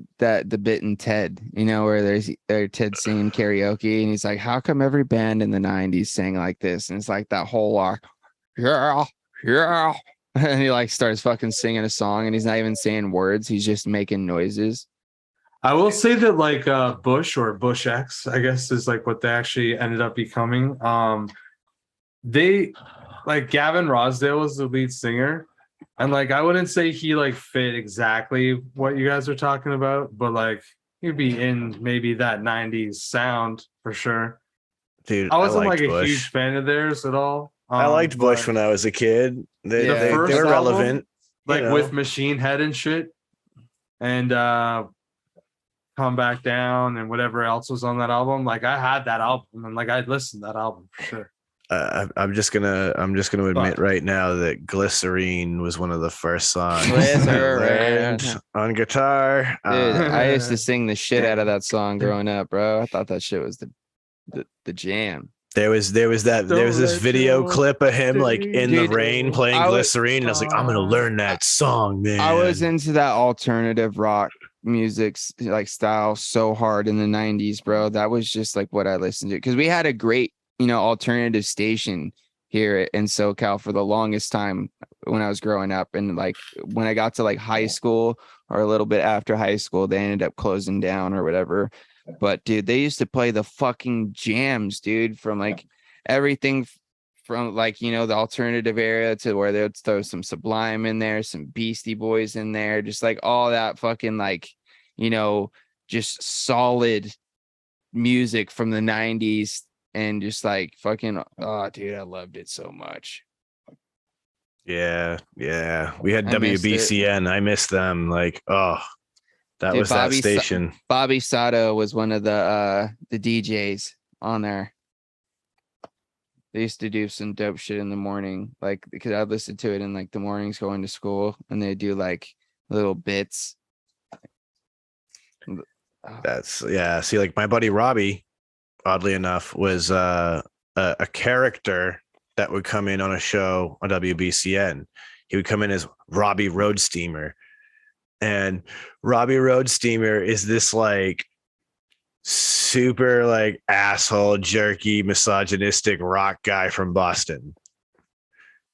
bit in Ted, where Ted singing karaoke, and he's like, "How come every band in the '90s sang like this?" And it's like that whole like, yeah, yeah, and he like starts fucking singing a song, and he's not even saying words; he's just making noises. I will say that like Bush or Bush X, I guess is like what they actually ended up becoming. They like Gavin Rosdale was the lead singer, and like I wouldn't say he like fit exactly what you guys are talking about, but like he'd be in maybe that 90s sound for sure. Dude, I wasn't like liked a Bush. huge fan of theirs at all. I liked Bush but when I was a kid. They The they first were album, relevant, like you know. with Machine Head and shit, and Come Back Down and whatever else was on that album. Like I had that album and like I'd listen to that album for sure. I'm just gonna admit But- right now that Glycerine was one of the first songs I Glycerine. learned on guitar. Dude, I used to sing the shit out of that song growing up, bro. I thought that shit was the jam. There was this video clip of him like in the Dude, rain playing I was- Glycerine, and I was like, I'm gonna learn that song, man. I was into that alternative rock music like style so hard in the 90s, bro. That was just like what I listened to, because we had a great alternative station here in SoCal for the longest time when I was growing up, and like when I got to like high school or a little bit after high school, they ended up closing down or whatever. But dude, they used to play the fucking jams, dude, from like everything from like the alternative era to where they would throw some Sublime in there, some Beastie Boys in there, just like all that fucking like just solid music from the 90s, and just like fucking dude, I loved it so much. Yeah. We had I missed it. WBCN. I miss them. Like, that Dude, was that station. Bobby Sato was one of the DJs on there. They used to do some dope shit in the morning, like because I listened to it in like the mornings going to school, and they do like little bits. See, like my buddy Robbie, oddly enough, was a character that would come in on a show on WBCN. He would come in as Robbie Road Steamer, and Robbie Road Steamer is this like super like asshole, jerky, misogynistic rock guy from Boston.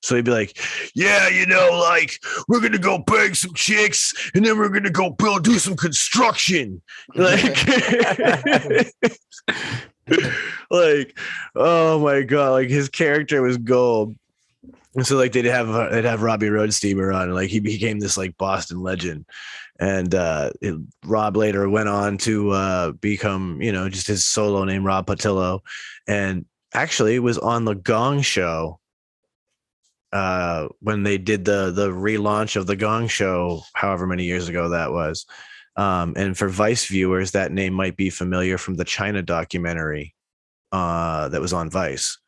So he'd be like, yeah, like we're going to go bang some chicks and then we're going to go do some construction. Like, like, oh my God. Like his character was gold. And so like they'd have Robbie Road Steamer on, and like he became this like Boston legend. And Rob later went on to become, just his solo name, Rob Patillo, and actually was on the Gong Show when they did the relaunch of the Gong Show, however many years ago that was. And for Vice viewers, that name might be familiar from the China documentary that was on Vice,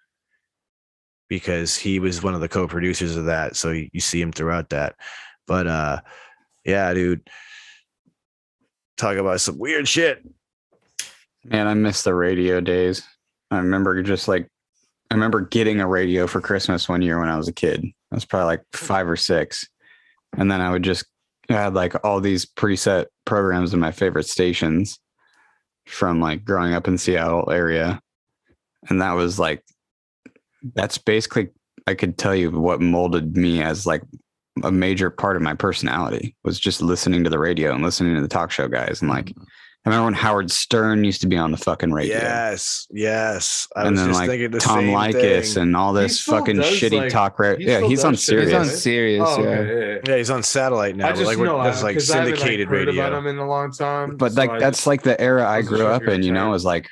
because he was one of the co-producers of that. So you see him throughout that. But yeah, dude, talk about some weird shit. Man, I miss the radio days. I remember getting a radio for Christmas one year when I was a kid. I was probably like 5 or 6. And then I had like all these preset programs in my favorite stations from like growing up in Seattle area. And that's basically, I could tell you what molded me as like a major part of my personality was just listening to the radio and listening to the talk show guys and like I remember when Howard Stern used to be on the fucking radio. Yes. I And was then just like thinking the Tom same Likas thing. and all He this still fucking does, shitty like, talk. he Yeah, still he's on does shit, He's Sirius. on right? Sirius, Oh, yeah. okay. Yeah, he's on satellite now. I but just like know that's like because I haven't syndicated heard about radio. him in a long time. But so like that's like the era I wasn't grew sure if up he in, retired. is like,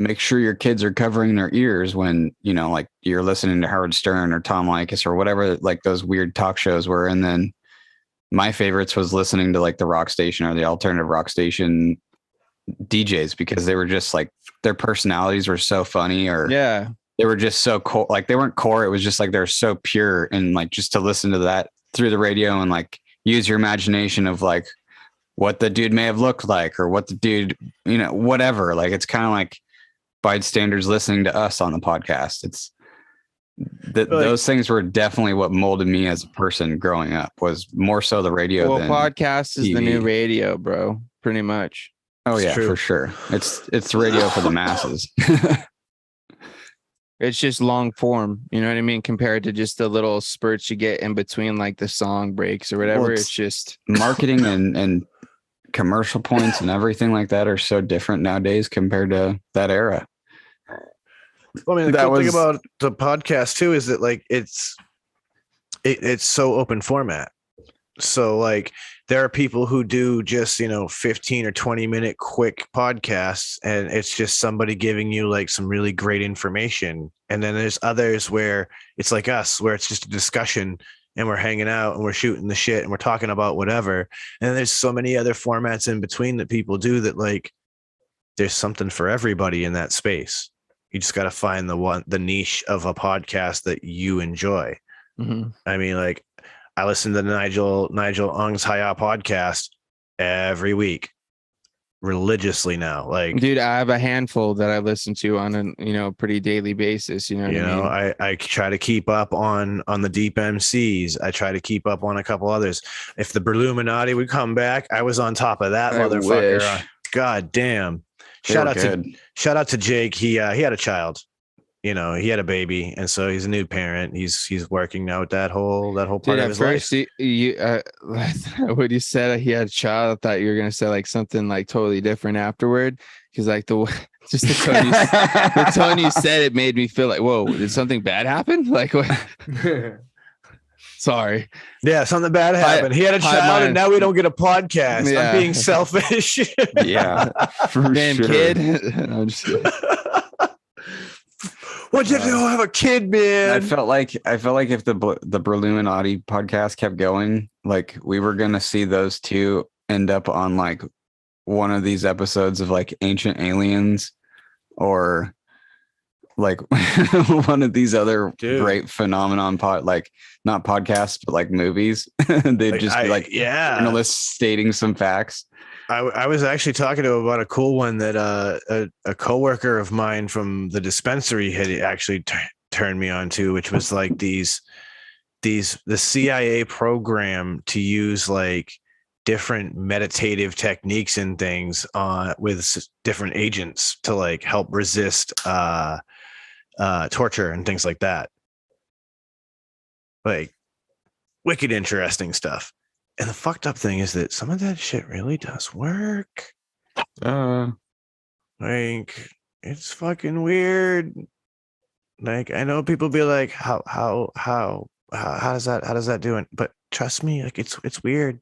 make sure your kids are covering their ears when, like you're listening to Howard Stern or Tom Likas or whatever, like those weird talk shows were. And then my favorites was listening to like the rock station or the alternative rock station DJs because they were just like their personalities were so funny or Yeah. they were just so cool. Like they weren't core. It was just like they're so pure and like just to listen to that through the radio and like use your imagination of like what the dude may have looked like or what the dude, whatever. Like it's kind of like by standards listening to us on the podcast. It's those things were definitely what molded me as a person growing up was more so the radio Well, than podcast is the TV. new radio, bro. Pretty much. Oh It's yeah, true. for sure. It's the radio for the masses. It's just long form, you know what I mean? Compared to just the little spurts you get in between like the song breaks or whatever. Well, it's just marketing and commercial points and everything like that are so different nowadays compared to that era. Well, I mean, the That cool thing was- about the podcast too is that like it's so open format. So like there are people who do just 15 or 20-minute quick podcasts and it's just somebody giving you like some really great information. And then there's others where it's like us, where it's just a discussion and we're hanging out and we're shooting the shit and we're talking about whatever. And there's so many other formats in between that people do that like there's something for everybody in that space. You just got to find the niche of a podcast that you enjoy. Mhm. I mean, like I listen to the Nigel Ung's Haya podcast every week religiously now. Like, dude, I have a handful that I listen to on a pretty daily basis. You know what I mean? I try to keep up on the Deep MCs. I try to keep up on a couple others. If the Berluminati would come back, I was on top of that I motherfucker. wish. God damn. They Shout were out good. to Jake. He had a child. He had a baby, and so he's a new parent. He's working now with that whole part Dude, of at his life. first, when you said he had a child, I thought you were gonna say like something like totally different afterward. Because like the tone you said it made me feel like, whoa, did something bad happen? Like what? Sorry. Yeah, something bad happened. He had a hi, child, mine. and now we don't get a podcast. Yeah. I'm being selfish. Yeah, for Damn sure. kid. I'm just kidding. What'd you do? Have a kid, man. I felt like if the Berluminati podcast kept going, like we were gonna see those two end up on like one of these episodes of like Ancient Aliens or like one of these other Dude. great phenomenon like not podcasts but like movies. They'd just be like journalists stating some facts. I was actually talking to him about a cool one that a coworker of mine from the dispensary had actually turned me on to, which was like the CIA program to use like different meditative techniques and things with different agents to like help resist torture and things like that. Like wicked interesting stuff. And the fucked up thing is that some of that shit really does work. Like it's fucking weird. Like I know people be like, how does that do it? But trust me, like it's weird.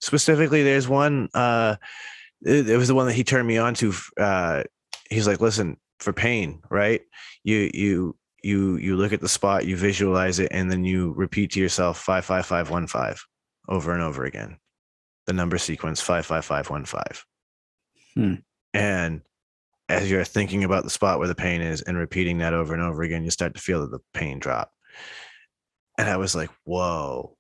Specifically, there's one. It was the one that he turned me on to. He's like, listen, for pain, right? You look at the spot, you visualize it, and then you repeat to yourself 55515 over and over again. The number sequence 55515. And as you're thinking about the spot where the pain is and repeating that over and over again, you start to feel that the pain drop. And I was like, whoa.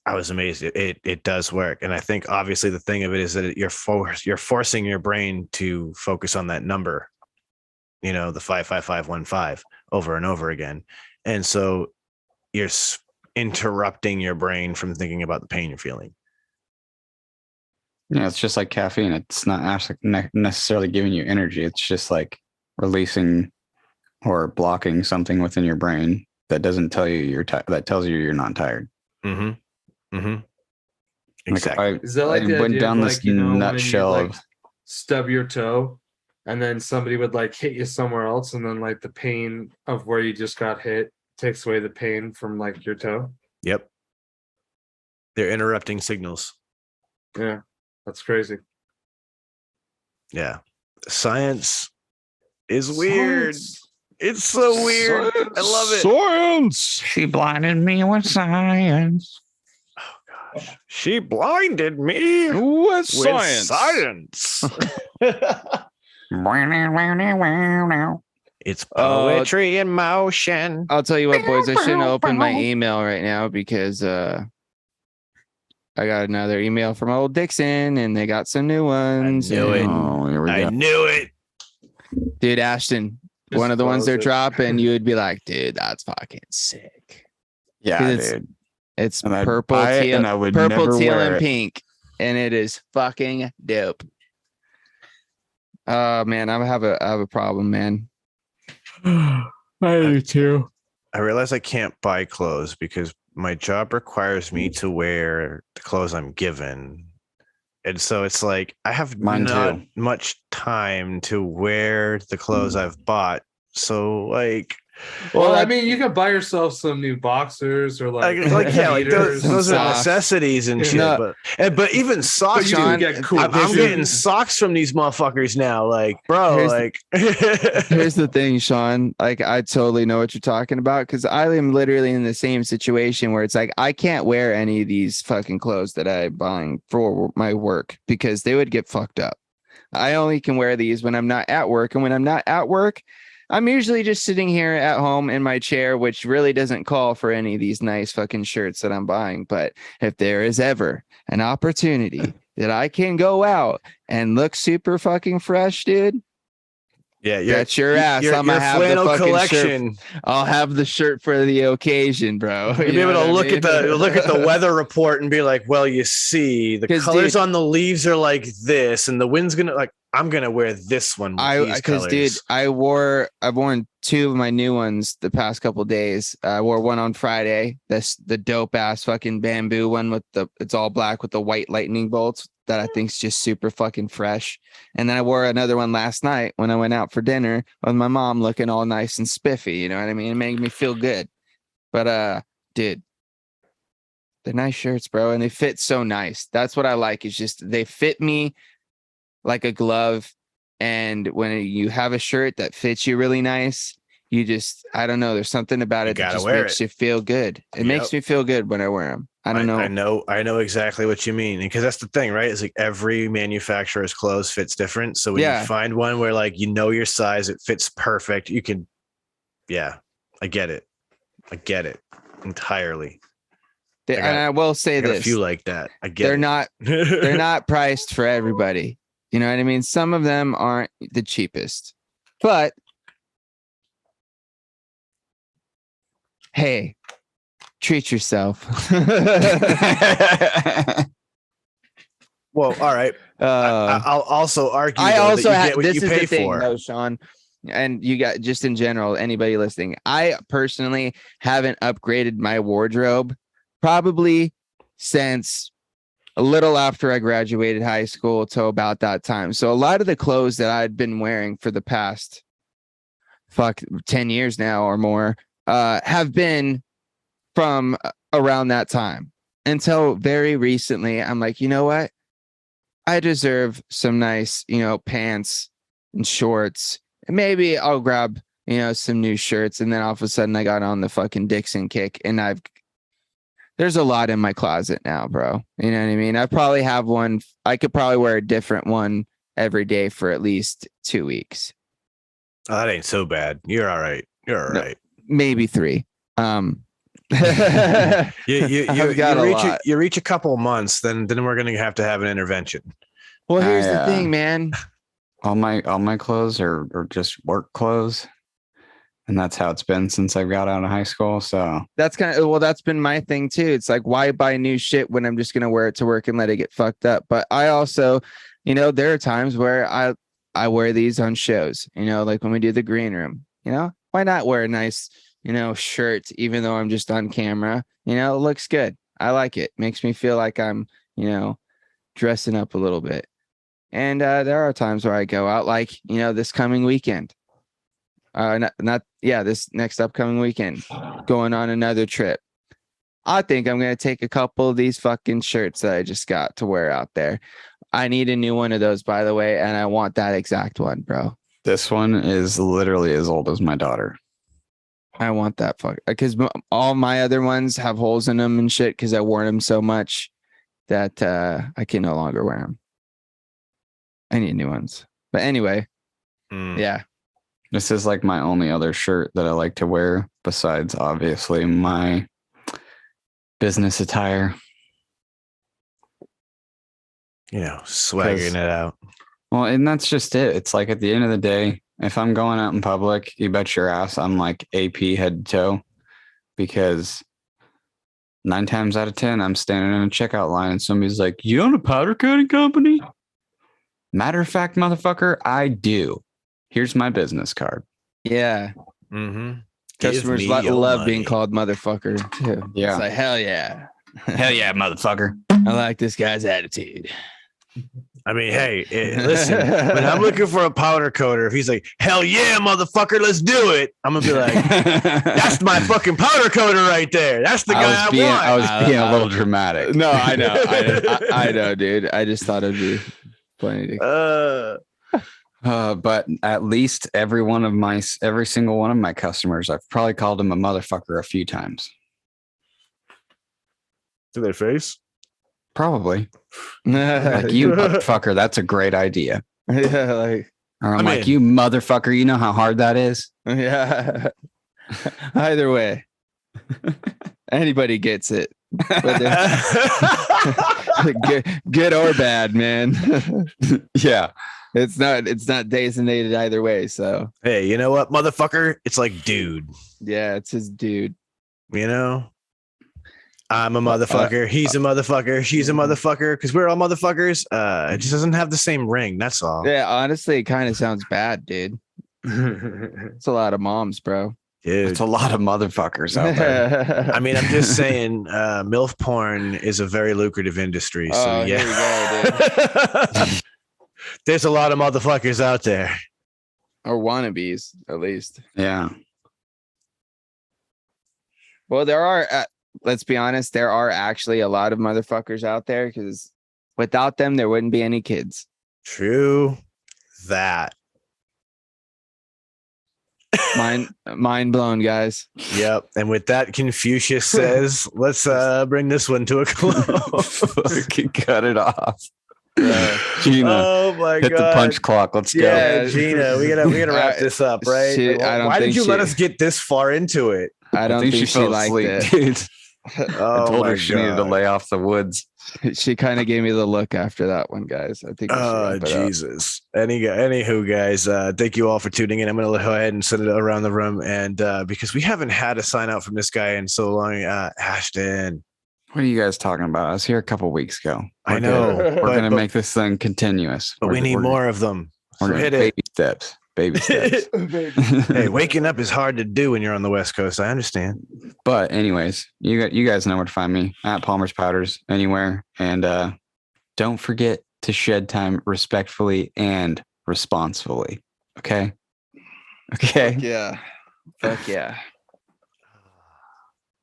I was amazed. It does work. And I think obviously the thing of it is that you're forcing your brain to focus on that number, the 55515 over and over again. And so you're interrupting your brain from thinking about the pain you're feeling. Yeah, it's just like caffeine. It's not actually necessarily giving you energy. It's just like releasing or blocking something within your brain that doesn't tell you that tells you you're not tired. Mm-hmm. Mm-hmm. Exactly. Like, Is that like I the went idea down of this like, you know, when you nutshell like of stub your toe and then somebody would like hit you somewhere else and then like the pain of where you just got hit takes away the pain from like your toe? Yep. They're interrupting signals. Yeah, that's crazy. Yeah. Science is weird. Science. It's so weird. I love it. Science. she blinded me with science. Oh gosh. She blinded me With with science. science. It's poetry in motion. I'll tell you what, boys. I shouldn't open my email right now because I got another email from old Dixon, and they got some new ones. knew it. Oh, here we I go. knew it. Dude, Ashton, Just one of the ones close they're it. dropping, you would be like, dude, that's fucking sick. Yeah, 'Cause it's- dude. It's And I'd purple, buy it, teal, and I would purple, never teal, wear and it. pink, and it is fucking dope. Man, I have a problem, man. I do too. I realize I can't buy clothes because my job requires me to wear the clothes I'm given. And so it's like I have Mine not too. much time to wear the clothes I've bought. So like Well, I mean, you could buy yourself some new boxers or like yeah, like those, heaters. those are socks. necessities and shit. No. But even socks, But you Sean, can get cool I'm shoes. getting socks from these motherfuckers now. Like, bro, Here's like Here's the thing, Sean. Like, I totally know what you're talking about because I am literally in the same situation where it's like I can't wear any of these fucking clothes that I'm buying for my work because they would get fucked up. I only can wear these when I'm not at work, and when I'm not at work, I'm usually just sitting here at home in my chair, which really doesn't call for any of these nice fucking shirts that I'm buying. But if there is ever an opportunity that I can go out and look super fucking fresh, dude, yeah, that's your ass. Your I'm gonna have the flannel fucking collection. shirt. I'll have the shirt for the occasion, bro. You'll be able to look at the weather report and be like, well, you see, the 'Cause, colors dude, on the leaves are like this, and the wind's gonna like. I'm gonna wear this one with these colors. Dude, I've worn two of my new ones the past couple of days. I wore one on Friday. That's the dope ass fucking bamboo one with it's all black with the white lightning bolts that I think's just super fucking fresh. And then I wore another one last night when I went out for dinner with my mom, looking all nice and spiffy. You know what I mean? It made me feel good. But dude, they're nice shirts, bro, and they fit so nice. That's what I like. Is just they fit me like a glove. And when you have a shirt that fits you really nice, you just, I don't know, there's something about it that just makes you feel good. It makes me feel good when I wear them. I don't know. I know exactly what you mean. Because that's the thing, right? It's like every manufacturer's clothes fits different. So when you find one where like, you know, your size, it fits perfect. You can, I get it. I get it entirely. And I will say this. A few like that. I get they're it. not, they're not priced for everybody. You know what I mean? Some of them aren't the cheapest, but hey, treat yourself. Well, all right. I'll also argue I also that you get what this you is pay the thing, for. though, Sean, and you got just in general, anybody listening. I personally haven't upgraded my wardrobe probably since a little after I graduated high school to about that time. So a lot of the clothes that I'd been wearing for the past 10 years now or more have been from around that time until very recently. I'm like, you know what? I deserve some nice, pants and shorts. And maybe I'll grab, some new shirts. And then all of a sudden I got on the fucking Dixon kick, and there's a lot in my closet now, bro. You know what I mean? I probably have one. I could probably wear a different one every day for at least 2 weeks. Oh, that ain't so bad. You're all right. You're all right. Maybe 3. You reach a couple months, then we're gonna have to have an intervention. Well, here's the thing, man. All my clothes are just work clothes. And that's how it's been since I got out of high school. So that's that's been my thing too. It's like, why buy new shit when I'm just going to wear it to work and let it get fucked up? But I also, there are times where I wear these on shows, like when we do the green room, why not wear a nice, shirt, even though I'm just on camera, it looks good. I like it. Makes me feel like I'm, dressing up a little bit. And there are times where I go out, like, this coming weekend. This next upcoming weekend, going on another trip. I think I'm going to take a couple of these fucking shirts that I just got to wear out there. I need a new one of those, by the way, and I want that exact one, bro. This one is literally as old as my daughter. I want that because all my other ones have holes in them and shit because I wore them so much that I can no longer wear them. I need new ones. But anyway, yeah. This is like my only other shirt that I like to wear besides obviously my business attire. Swaggering it out. Well, and that's just it. It's like at the end of the day, if I'm going out in public, you bet your ass I'm like AP head to toe, because 9 times out of 10, I'm standing in a checkout line and somebody's like, "You own a powder coating company?" Matter of fact, motherfucker, I do. Here's my business card. Yeah. Mm-hmm. Customers love being called motherfucker too. Yeah. It's like, hell yeah. Hell yeah, motherfucker. I like this guy's attitude. I mean, hey, listen, when I'm looking for a powder coater, if he's like, hell yeah, motherfucker, let's do it, I'm going to be like, that's my fucking powder coater right there. That's the guy I want. I was being a little dramatic. No, I know. I know, dude. I just thought it'd be funny. But at least every single one of my customers, I've probably called him a motherfucker a few times. To their face? Probably. Like, you motherfucker, that's a great idea. Yeah, like, or I'm like, you motherfucker, you know how hard that is? Yeah. Either way. Anybody gets it. Good or bad, man. Yeah. It's not designated either way. So hey, you know what, motherfucker? It's like dude. Yeah, it's his dude. I'm a motherfucker. He's a motherfucker. She's a motherfucker. Because we're all motherfuckers. It just doesn't have the same ring. That's all. Yeah, honestly, it kind of sounds bad, dude. It's a lot of moms, bro. Dude. It's a lot of motherfuckers out there. I mean, I'm just saying, MILF porn is a very lucrative industry. So yeah, here we go, dude. There's a lot of motherfuckers out there. Or wannabes, at least. Yeah. Well, there are, let's be honest, there are actually a lot of motherfuckers out there because without them, there wouldn't be any kids. True that. Mind blown, guys. Yep. And with that, Confucius says, let's bring this one to a close. Fucking cut it off. Gina, oh my hit god! the punch clock. Let's go. Yeah, Gina, we gotta wrap this up, right? Why did you let us get this far into it? I don't think she liked it, dude. Oh, I told her she needed to lay off the woods. She kind of gave me the look after that one, guys. I think. Oh Jesus! Anywho, guys, thank you all for tuning in. I'm gonna go ahead and send it around the room, and because we haven't had a sign out from this guy in so long, Ashton. What are you guys talking about? I was here a couple weeks ago. I know. We're going to make this thing continuous. But we need more of them. So hit it. Baby steps. Baby steps. Hey, waking up is hard to do when you're on the West Coast. I understand. But anyways, you guys know where to find me at Palmer's Powders anywhere. And don't forget to shed time respectfully and responsibly. Okay? Okay? Fuck yeah.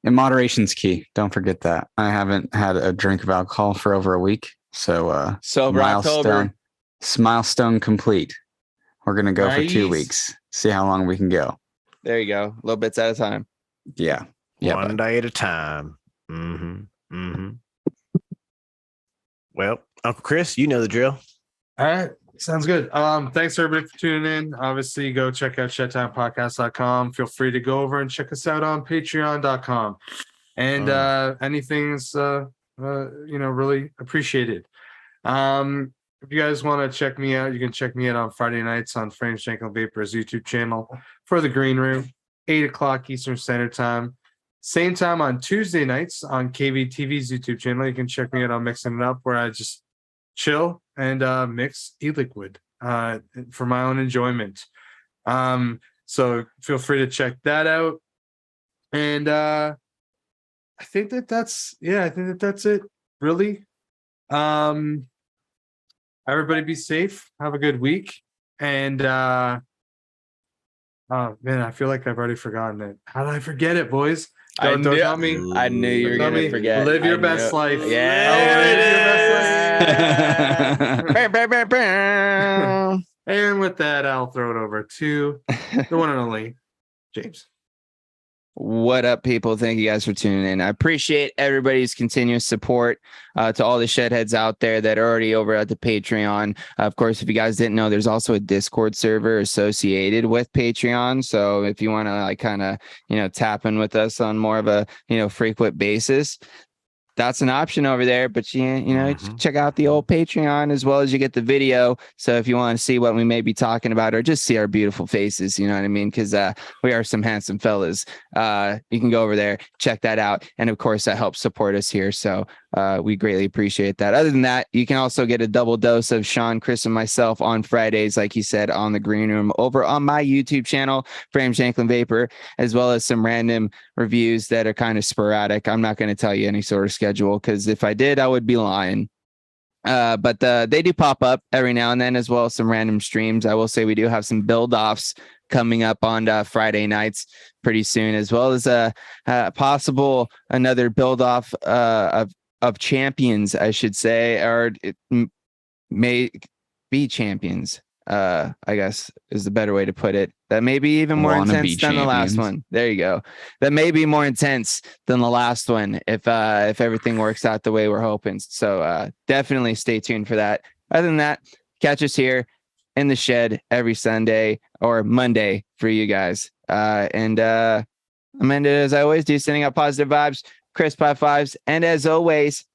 And moderation's key. Don't forget that. I haven't had a drink of alcohol for over a week. So milestone complete. We're going to go for 2 weeks. See how long we can go. There you go. Little bits at a time. Yeah. One day at a time. Mm-hmm. Mm-hmm. Well, Uncle Chris, you know the drill. All right. Sounds good. Thanks everybody for tuning in. Obviously, go check out shedtimepodcast.com. Feel free to go over and check us out on patreon.com. And anything's really appreciated. If you guys want to check me out, you can check me out on Friday nights on Frames Jankel Vapor's YouTube channel for the Green Room, 8:00 Eastern Standard Time. Same time on Tuesday nights on KVTV's YouTube channel. You can check me out on Mixing It Up, where I just chill and mix e-liquid for my own enjoyment. So feel free to check that out. And I think that's it, really. Everybody be safe. Have a good week. And oh man, I feel like I've already forgotten it. How did I forget it, boys? Don't tell me. I knew you were Tell gonna me, forget. live your I best knew- life. Yeah. And with that, I'll throw it over to the one and only James. What up, people? Thank you guys for tuning in. I appreciate everybody's continuous support to all the Shedheads out there that are already over at the Patreon. Of course, if you guys didn't know, there's also a Discord server associated with Patreon. So if you want to like kind of, tap in with us on more of a, frequent basis, that's an option over there. But check out the old Patreon as well as you get the video. So if you want to see what we may be talking about or just see our beautiful faces, you know what I mean? Because we are some handsome fellas. You can go over there, check that out. And of course, that helps support us here. So we greatly appreciate that. Other than that, you can also get a double dose of Sean, Chris, and myself on Fridays, like he said, on the Green Room over on my YouTube channel, Frame Shanklin Vapor, as well as some random reviews that are kind of sporadic. I'm not going to tell you any sort of schedule because if I did, I would be lying. But they do pop up every now and then, as well as some random streams. I will say we do have some build offs coming up on Friday nights pretty soon, as well as a possible another build off of champions, I should say, or it may be champions. I guess is the better way to put it. That may be even more intense than the last one. There you go. That may be more intense than the last one if everything works out the way we're hoping. So definitely stay tuned for that. Other than that, catch us here in the shed every Sunday or Monday for you guys. And Amanda, as I always do, sending out positive vibes, crisp high fives, and as always,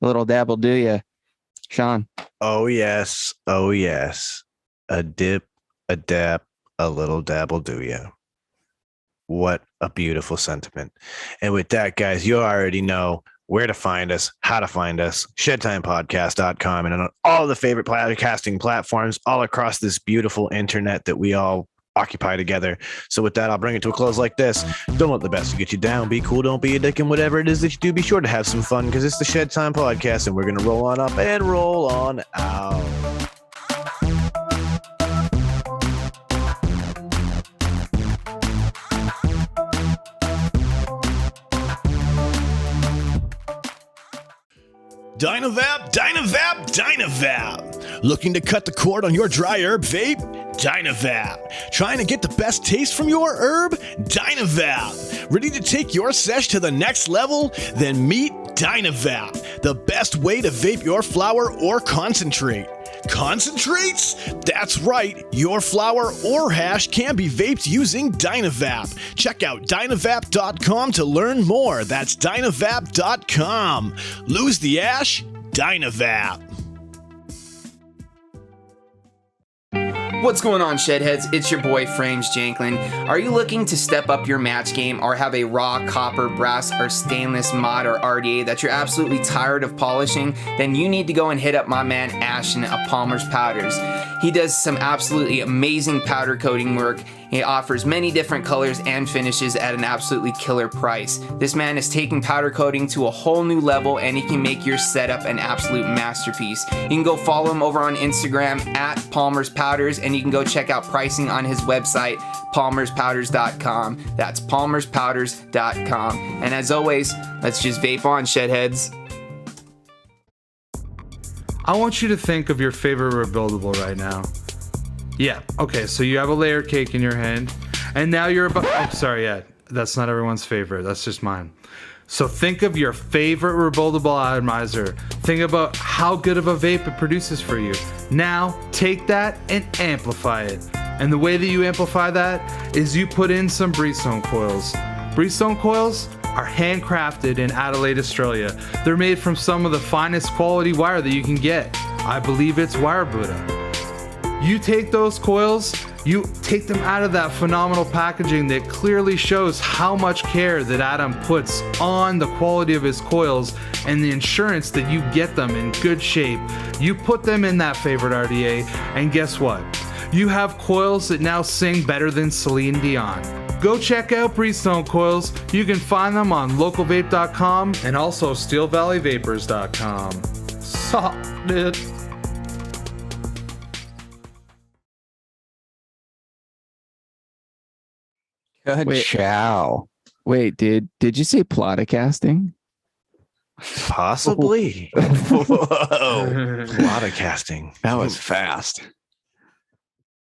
a little dabble do ya, Sean. Oh yes, a dip, a dab, a little dabble do ya. What a beautiful sentiment. And with that, guys, you already know where to find us, how to find us, shedtimepodcast.com, and on all the favorite podcasting platforms all across this beautiful internet that we all occupy together. So with that, I'll bring it to a close like this. Don't let the best get you down. Be cool. Don't be a dick. And whatever it is that you do, be sure to have some fun because it's the Shed Time Podcast and we're going to roll on up and roll on out. Dynavap. Looking to cut the cord on your dry herb vape? Dynavap. Trying to get the best taste from your herb? Dynavap. Ready to take your sesh to the next level? Then meet Dynavap, the best way to vape your flower or concentrate. Concentrates? That's right, your flower or hash can be vaped using Dynavap. Check out Dynavap.com to learn more. That's Dynavap.com. Lose the ash? Dynavap. What's going on, Shedheads? It's your boy Frames Janklin. Are you looking to step up your match game or have a raw copper, brass, or stainless mod or RDA that you're absolutely tired of polishing? Then you need to go and hit up my man Ashton of Palmer's Powders. He does some absolutely amazing powder coating work. He offers many different colors and finishes at an absolutely killer price. This man is taking powder coating to a whole new level and he can make your setup an absolute masterpiece. You can go follow him over on Instagram at Palmer's Powders and you can go check out pricing on his website, palmerspowders.com. That's palmerspowders.com. And as always, let's just vape on, Shedheads. I want you to think of your favorite rebuildable right now. Yeah, okay, so you have a layer cake in your hand, and now you're about... Oh, sorry, yeah, that's not everyone's favorite. That's just mine. So think of your favorite rebuildable atomizer. Think about how good of a vape it produces for you. Now, take that and amplify it. And the way that you amplify that is you put in some Breezestone coils. Breezestone coils are handcrafted in Adelaide, Australia. They're made from some of the finest quality wire that you can get. I believe it's Wire Buddha. You take those coils, you take them out of that phenomenal packaging that clearly shows how much care that Adam puts on the quality of his coils and the insurance that you get them in good shape. You put them in that favorite RDA, and guess what? You have coils that now sing better than Celine Dion. Go check out Breezestone coils. You can find them on localvape.com and also steelvalleyvapors.com. Sup, dude. Good Wait. chow. Wait, did you say plotacasting? Possibly. Whoa. A lot of casting. That was fast.